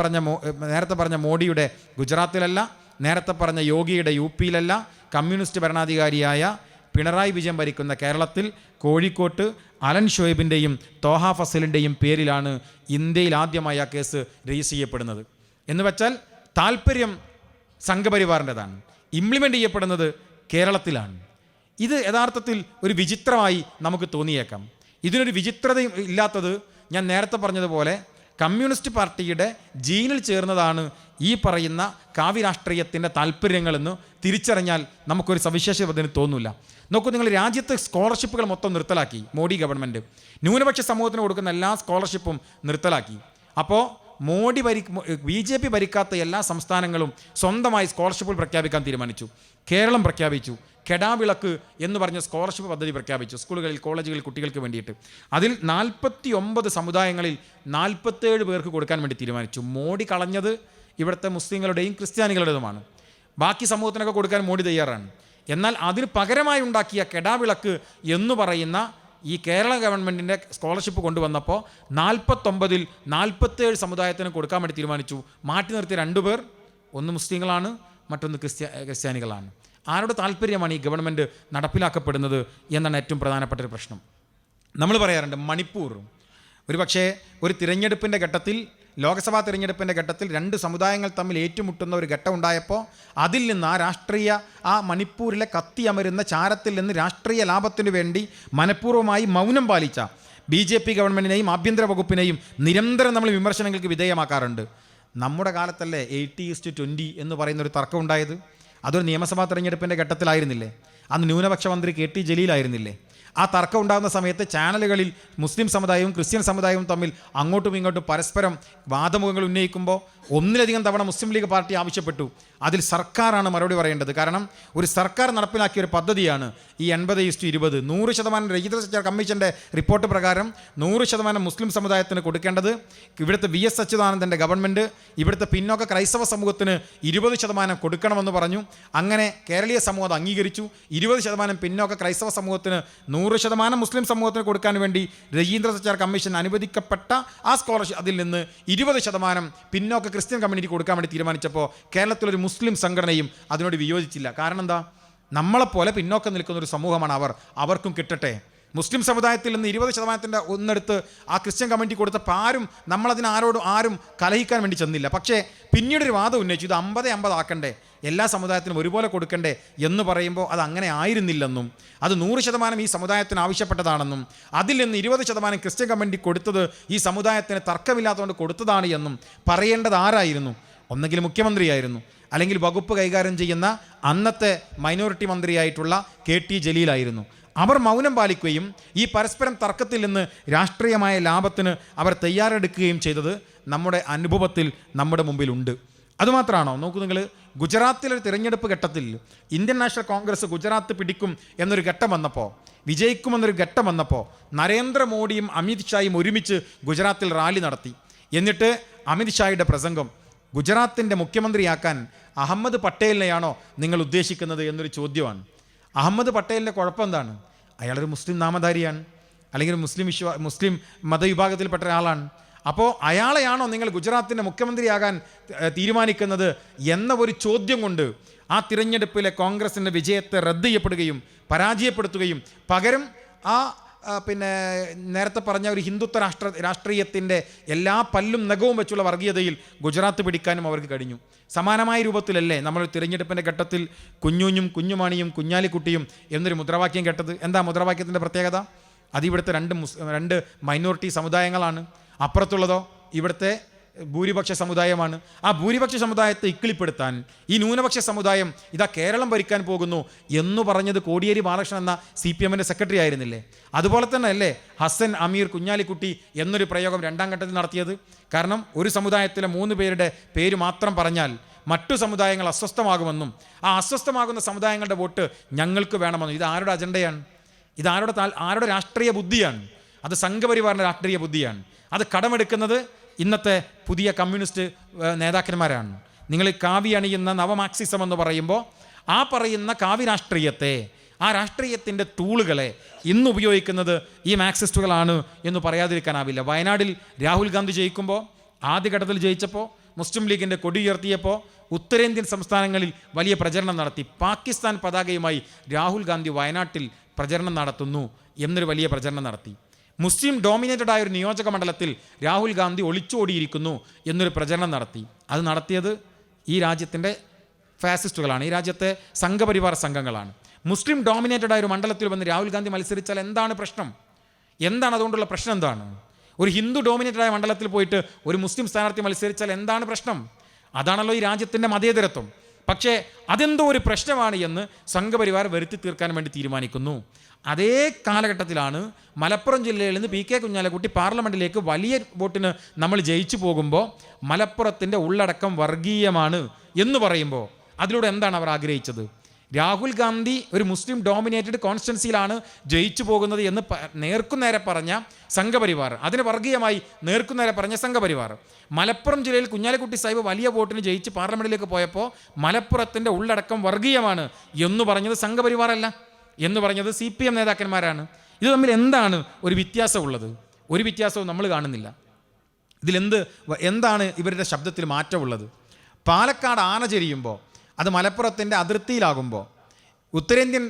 പറഞ്ഞ മോഡിയുടെ ഗുജറാത്തിലല്ല, നേരത്തെ പറഞ്ഞ യോഗിയുടെ UP യിലല്ല, കമ്മ്യൂണിസ്റ്റ് ഭരണാധികാരിയായ പിണറായി വിജയൻ ഭരിക്കുന്ന കേരളത്തിൽ കോഴിക്കോട്ട് അലൻ ഷോയിബിൻ്റെയും തോഹ ഫസലിൻ്റെയും പേരിലാണ് ഇന്ത്യയിൽ ആദ്യമായി ആ കേസ് രജിസ്റ്റർ ചെയ്യപ്പെടുന്നത്. എന്ന് വെച്ചാൽ താല്പര്യം സംഘപരിവാറിൻ്റെതാണ്, ഇംപ്ലിമെൻ്റ് ചെയ്യപ്പെടുന്നത് കേരളത്തിലാണ്. ഇത് യഥാർത്ഥത്തിൽ ഒരു വിചിത്രമായി നമുക്ക് തോന്നിയേക്കാം. ഇതിനൊരു വിചിത്രതയും ഇല്ലാത്തത് ഞാൻ നേരത്തെ പറഞ്ഞതുപോലെ കമ്മ്യൂണിസ്റ്റ് പാർട്ടിയുടെ ജീനിൽ ചേർന്നതാണ് ഈ പറയുന്ന കാവ്യരാഷ്ട്രീയത്തിൻ്റെ താല്പര്യങ്ങളെന്ന് തിരിച്ചറിഞ്ഞാൽ നമുക്കൊരു സവിശേഷതന് തോന്നില്ല. നോക്കൂ, നിങ്ങൾ രാജ്യത്ത് സ്കോളർഷിപ്പുകൾ മൊത്തം നിർത്തലാക്കി മോഡി ഗവൺമെൻറ്. ന്യൂനപക്ഷ സമൂഹത്തിന് കൊടുക്കുന്ന എല്ലാ സ്കോളർഷിപ്പും നിർത്തലാക്കി. അപ്പോൾ BJP ഭരിക്കാത്ത എല്ലാ സംസ്ഥാനങ്ങളും സ്വന്തമായി സ്കോളർഷിപ്പുകൾ പ്രഖ്യാപിക്കാൻ തീരുമാനിച്ചു. കേരളം പ്രഖ്യാപിച്ചു. കെടാവിളക്ക് എന്ന് പറഞ്ഞ സ്കോളർഷിപ്പ് പദ്ധതി പ്രഖ്യാപിച്ചു സ്കൂളുകളിൽ, കോളേജുകളിൽ കുട്ടികൾക്ക് വേണ്ടിയിട്ട്. അതിൽ 49 സമുദായങ്ങളിൽ 47 പേർക്ക് കൊടുക്കാൻ വേണ്ടി തീരുമാനിച്ചു. മോഡി കളഞ്ഞത് ഇവിടുത്തെ മുസ്ലിങ്ങളുടെയും ക്രിസ്ത്യാനികളുടേതുമാണ്. ബാക്കി സമൂഹത്തിനൊക്കെ കൊടുക്കാൻ മോഡി തയ്യാറാണ്. എന്നാൽ അതിന് പകരമായി ഉണ്ടാക്കിയ കെടാവിളക്ക് എന്ന് പറയുന്ന ഈ കേരള ഗവൺമെൻറ്റിൻ്റെ സ്കോളർഷിപ്പ് കൊണ്ടുവന്നപ്പോൾ 49-ൽ 47 സമുദായത്തിന് കൊടുക്കാൻ വേണ്ടി തീരുമാനിച്ചു. മാറ്റി നിർത്തിയ 2 പേർ, ഒന്ന് മുസ്ലിങ്ങളാണ്, മറ്റൊന്ന് ക്രിസ്ത്യാനികളാണ്. ആരുടെ താല്പര്യമാണ് ഈ ഗവൺമെൻറ് നടപ്പിലാക്കപ്പെടുന്നത് എന്നാണ് ഏറ്റവും പ്രധാനപ്പെട്ട ഒരു പ്രശ്നം. നമ്മൾ പറയാറുണ്ട് മണിപ്പൂർ പക്ഷേ ഒരു തിരഞ്ഞെടുപ്പിൻ്റെ ഘട്ടത്തിൽ, ലോക്സഭാ തിരഞ്ഞെടുപ്പിൻ്റെ ഘട്ടത്തിൽ 2 സമുദായങ്ങൾ തമ്മിൽ ഏറ്റുമുട്ടുന്ന ഒരു ഘട്ടം ഉണ്ടായപ്പോൾ അതിൽ നിന്ന് ആ മണിപ്പൂരിലെ കത്തിയമരുന്ന ചാരത്തിൽ നിന്ന് രാഷ്ട്രീയ ലാഭത്തിനു വേണ്ടി മനഃപൂർവ്വമായി മൗനം പാലിച്ച BJP ഗവൺമെൻറ്റിനെയും ആഭ്യന്തര വകുപ്പിനെയും നിരന്തരം നമ്മൾ വിമർശനങ്ങൾക്ക് വിധേയമാക്കാറുണ്ട്. നമ്മുടെ കാലത്തല്ലേ 80:20 എന്ന് പറയുന്നൊരു തർക്കം ഉണ്ടായത്? അതൊരു നിയമസഭാ തിരഞ്ഞെടുപ്പിൻ്റെ ഘട്ടത്തിലായിരുന്നില്ലേ? അന്ന് ന്യൂനപക്ഷ മന്ത്രി KT ജലീലായിരുന്നില്ലേ? ആ തർക്കം ഉണ്ടാകുന്ന സമയത്ത് ചാനലുകളിൽ മുസ്ലിം സമുദായവും ക്രിസ്ത്യൻ സമുദായവും തമ്മിൽ അങ്ങോട്ടും ഇങ്ങോട്ടും പരസ്പരം വാദമുഖങ്ങൾ ഉന്നയിക്കുമ്പോൾ ഒന്നിലധികം തവണ മുസ്ലിം ലീഗ് പാർട്ടി ആവശ്യപ്പെട്ടു. അതിൽ സർക്കാരാണ് മറുപടി പറയേണ്ടത്. കാരണം ഒരു സർക്കാർ നടപ്പിലാക്കിയ ഒരു പദ്ധതിയാണ് ഈ 80:20. 100% രജിസ്റ്റർ സച്ചാർ കമ്മീഷൻ്റെ റിപ്പോർട്ട് പ്രകാരം 100% മുസ്ലിം സമുദായത്തിന് കൊടുക്കേണ്ടത് ഇവിടുത്തെ VS അച്യുതാനന്ദൻ്റെ ഗവൺമെൻറ് ഇവിടുത്തെ പിന്നോക്ക ക്രൈസ്തവ സമൂഹത്തിന് 20% കൊടുക്കണമെന്ന് പറഞ്ഞു. അങ്ങനെ കേരളീയ സമൂഹം അത് അംഗീകരിച്ചു. 20% പിന്നോക്ക ക്രൈസ്തവ സമൂഹത്തിന് 100% മുസ്ലിം സമൂഹത്തിന് കൊടുക്കാൻ വേണ്ടി രജീന്ദ്ര സച്ചാർ കമ്മീഷൻ അനുവദിക്കപ്പെട്ട ആ സ്കോളർഷിപ്പ് അതിൽ നിന്ന് 20% പിന്നോക്ക ക്രിസ്ത്യൻ കമ്മ്യൂണിറ്റി കൊടുക്കാൻ വേണ്ടി തീരുമാനിച്ചപ്പോൾ കേരളത്തിലൊരു മുസ്ലിം സംഘടനയും അതിനോട് വിയോജിച്ചില്ല. കാരണം എന്താ? നമ്മളെപ്പോലെ പിന്നോക്കം നിൽക്കുന്ന ഒരു സമൂഹമാണ് അവർക്കും കിട്ടട്ടെ. മുസ്ലിം സമുദായത്തിൽ നിന്ന് 20% ഒന്നെടുത്ത് ആ ക്രിസ്ത്യൻ കമ്മ്യൂണിറ്റി കൊടുത്തപ്പോൾ നമ്മളതിന് ആരും കലഹിക്കാൻ വേണ്ടി ചെന്നില്ല. പക്ഷേ പിന്നീടൊരു വാദം ഉന്നയിച്ചു, ഇത് 50-50 ആക്കണ്ടേ, എല്ലാ സമുദായത്തിനും ഒരുപോലെ കൊടുക്കണ്ടേ എന്ന് പറയുമ്പോൾ അത് അങ്ങനെ ആയിരുന്നില്ലെന്നും അത് 100% ഈ സമുദായത്തിന് ആവശ്യപ്പെട്ടതാണെന്നും അതിൽ നിന്ന് 20% ക്രിസ്ത്യൻ കമ്മ്യൂണിറ്റി കൊടുത്തത് ഈ സമുദായത്തിന് തർക്കമില്ലാത്തതുകൊണ്ട് കൊടുത്തതാണ് എന്നും പറയേണ്ടത് ആരായിരുന്നു? ഒന്നെങ്കിൽ മുഖ്യമന്ത്രിയായിരുന്നു, അല്ലെങ്കിൽ വകുപ്പ് കൈകാര്യം ചെയ്യുന്ന അന്നത്തെ മൈനോറിറ്റി മന്ത്രിയായിട്ടുള്ള KT ജലീലായിരുന്നു. അവർ മൗനം പാലിക്കുകയും ഈ പരസ്പരം തർക്കത്തിൽ നിന്ന് രാഷ്ട്രീയമായ ലാഭത്തിന് അവർ തയ്യാറെടുക്കുകയും ചെയ്തത് നമ്മുടെ അനുഭവത്തിൽ നമ്മുടെ മുമ്പിലുണ്ട്. അതുമാത്രമാണോ? നോക്കൂ നിങ്ങൾ, ഗുജറാത്തിലൊരു തിരഞ്ഞെടുപ്പ് ഘട്ടത്തിൽ ഇന്ത്യൻ നാഷണൽ കോൺഗ്രസ് ഗുജറാത്ത് പിടിക്കും എന്നൊരു ഘട്ടം വന്നപ്പോൾ, വിജയിക്കുമെന്നൊരു ഘട്ടം വന്നപ്പോൾ നരേന്ദ്രമോദിയും അമിത് ഷായും ഒരുമിച്ച് ഗുജറാത്തിൽ റാലി നടത്തി. എന്നിട്ട് അമിത് ഷായുടെ പ്രസംഗം, ഗുജറാത്തിൻ്റെ മുഖ്യമന്ത്രിയാക്കാൻ അഹമ്മദ് പട്ടേലിനെയാണോ നിങ്ങൾ ഉദ്ദേശിക്കുന്നത് എന്നൊരു ചോദ്യമാണ്. അഹമ്മദ് പട്ടേലിൻ്റെ കുഴപ്പം എന്താണ്? അയാളൊരു മുസ്ലിം നാമധാരിയാണ്, അല്ലെങ്കിൽ മുസ്ലിം മതവിഭാഗത്തിൽപ്പെട്ട ഒരാളാണ്. അപ്പോൾ അയാളെയാണോ നിങ്ങൾ ഗുജറാത്തിൻ്റെ മുഖ്യമന്ത്രിയാകാൻ തീരുമാനിക്കുന്നത് എന്ന ഒരു ചോദ്യം കൊണ്ട് ആ തിരഞ്ഞെടുപ്പിലെ കോൺഗ്രസിൻ്റെ വിജയത്തെ റദ്ദ് ചെയ്യപ്പെടുകയും പരാജയപ്പെടുത്തുകയും പകരം നേരത്തെ പറഞ്ഞ ഒരു ഹിന്ദുത്വ രാഷ്ട്രീയത്തിൻ്റെ എല്ലാ പല്ലും നഖവും വെച്ചുള്ള വർഗീയതയിൽ ഗുജറാത്ത് പിടിക്കാനും അവർക്ക് കഴിഞ്ഞു. സമാനമായ രൂപത്തിലല്ലേ നമ്മൾ തിരഞ്ഞെടുപ്പിൻ്റെ ഘട്ടത്തിൽ കുഞ്ഞുഞ്ഞും കുഞ്ഞുമാണിയും കുഞ്ഞാലിക്കുട്ടിയും എന്നൊരു മുദ്രാവാക്യം കേട്ടത്? എന്താ മുദ്രാവാക്യത്തിൻ്റെ പ്രത്യേകത? അതിവിടുത്തെ രണ്ട് മൈനോറിറ്റി സമുദായങ്ങളാണ്. അപ്പുറത്തുള്ളതോ ഇവിടുത്തെ ഭൂരിപക്ഷ സമുദായമാണ്. ആ ഭൂരിപക്ഷ സമുദായത്തെ ഇക്കിളിപ്പെടുത്താൻ ഈ ന്യൂനപക്ഷ സമുദായം ഇതാ കേരളം ഭരിക്കാൻ പോകുന്നു എന്ന് പറഞ്ഞത് കോടിയേരി ബാലകൃഷ്ണൻ എന്ന CPMൻ്റെ സെക്രട്ടറി ആയിരുന്നില്ലേ? അതുപോലെ തന്നെ അല്ലേ ഹസൻ അമീർ കുഞ്ഞാലിക്കുട്ടി എന്നൊരു പ്രയോഗം 2ാം ഘട്ടത്തിൽ നടത്തിയത്? കാരണം ഒരു സമുദായത്തിലെ 3 പേരുടെ പേര് മാത്രം പറഞ്ഞാൽ മറ്റു സമുദായങ്ങൾ അസ്വസ്ഥമാകുമെന്നും ആ അസ്വസ്ഥമാകുന്ന സമുദായങ്ങളുടെ വോട്ട് ഞങ്ങൾക്ക് വേണമെന്നും. ഇത് ആരുടെ അജണ്ടയാണ്? ഇത് ആരുടെ രാഷ്ട്രീയ ബുദ്ധിയാണ്? അത് സംഘപരിവാറിൻ്റെ രാഷ്ട്രീയ ബുദ്ധിയാണ്. അത് കടമെടുക്കുന്നത് ഇന്നത്തെ പുതിയ കമ്മ്യൂണിസ്റ്റ് നേതാക്കന്മാരാണ്. നിങ്ങൾ കാവി അണിയുന്ന നവമാർക്സിസം എന്ന് പറയുമ്പോൾ ആ പറയുന്ന കാവി രാഷ്ട്രീയത്തെ, ആ രാഷ്ട്രീയത്തിൻ്റെ ടൂളുകളെ ഇന്ന് ഉപയോഗിക്കുന്നത് ഈ മാർക്സിസ്റ്റുകളാണ് എന്ന് പറയാതിരിക്കാനാവില്ല. വയനാട്ടിൽ രാഹുൽ ഗാന്ധി ജയിക്കുമ്പോൾ, ആദ്യഘട്ടത്തിൽ ജയിച്ചപ്പോൾ, മുസ്ലിം ലീഗിൻ്റെ കൊടി ഉയർത്തിയപ്പോൾ ഉത്തരേന്ത്യൻ സംസ്ഥാനങ്ങളിൽ വലിയ പ്രചരണം നടത്തി. പാകിസ്ഥാൻ പതാകയുമായി രാഹുൽ ഗാന്ധി വയനാട്ടിൽ പ്രചരണം നടത്തുന്നു എന്നൊരു വലിയ പ്രചരണം നടത്തി. മുസ്ലിം ഡോമിനേറ്റഡ് ആയ ഒരു നിയോജക മണ്ഡലത്തിൽ രാഹുൽ ഗാന്ധി ഒളിച്ചോടിയിരിക്കുന്നു എന്നൊരു പ്രചരണം നടത്തി. അത് നടത്തിയത് ഈ രാജ്യത്തിൻ്റെ ഫാസിസ്റ്റുകളാണ്, ഈ രാജ്യത്തെ സംഘപരിവാർ സംഘങ്ങളാണ്. മുസ്ലിം ഡോമിനേറ്റഡ് ആയ ഒരു മണ്ഡലത്തിൽ വന്ന് രാഹുൽ ഗാന്ധി മത്സരിച്ചാൽ എന്താണ് പ്രശ്നം? എന്താണ് അതുകൊണ്ടുള്ള പ്രശ്നം? എന്താണ്? ഒരു ഹിന്ദു ഡോമിനേറ്റഡ് ആയ മണ്ഡലത്തിൽ പോയിട്ട് ഒരു മുസ്ലിം സ്ഥാനാർത്ഥി മത്സരിച്ചാൽ എന്താണ് പ്രശ്നം? അതാണല്ലോ ഈ രാജ്യത്തിൻ്റെ മതേതരത്വം. പക്ഷേ അതെന്തോ ഒരു പ്രശ്നമാണ് എന്ന് സംഘപരിവാർ വരുത്തി തീർക്കാൻ വേണ്ടി തീരുമാനിക്കുന്നു. അതേ കാലഘട്ടത്തിലാണ് മലപ്പുറം ജില്ലയിൽ നിന്ന് PK കുഞ്ഞാലിക്കുട്ടി പാർലമെൻറ്റിലേക്ക് വലിയ വോട്ടിന് നമ്മൾ ജയിച്ചു പോകുമ്പോൾ മലപ്പുറത്തിൻ്റെ ഉള്ളടക്കം വർഗീയമാണ് എന്ന് പറയുമ്പോൾ അതിലൂടെ എന്താണ് അവർ ആഗ്രഹിച്ചത്? രാഹുൽ ഗാന്ധി ഒരു മുസ്ലിം ഡോമിനേറ്റഡ് കോൺസ്റ്റിറ്റ്യുവൻസിയിലാണ് ജയിച്ചു പോകുന്നത് എന്ന് നേർക്കുനേരെ പറഞ്ഞ സംഘപരിവാർ, അതിന് വർഗീയമായി നേർക്കുനേരെ പറഞ്ഞ സംഘപരിവാർ, മലപ്പുറം ജില്ലയിൽ കുഞ്ഞാലിക്കുട്ടി സാഹിബ് വലിയ വോട്ടിന് ജയിച്ച് പാർലമെൻറ്റിലേക്ക് പോയപ്പോൾ മലപ്പുറത്തിൻ്റെ ഉള്ളടക്കം വർഗീയമാണ് എന്ന് പറഞ്ഞത് സംഘപരിവാറല്ല, എന്ന് പറഞ്ഞത് CPM നേതാക്കന്മാരാണ്. ഇത് തമ്മിൽ എന്താണ് ഒരു വ്യത്യാസമുള്ളത്? ഒരു വ്യത്യാസവും നമ്മൾ കാണുന്നില്ല. എന്താണ് ഇവരുടെ ശബ്ദത്തിൽ മാറ്റമുള്ളത്? പാലക്കാട് ആന ചെരിയുമ്പോൾ, അത് മലപ്പുറത്തിൻ്റെ അതിർത്തിയിലാകുമ്പോൾ, ഉത്തരേന്ത്യൻ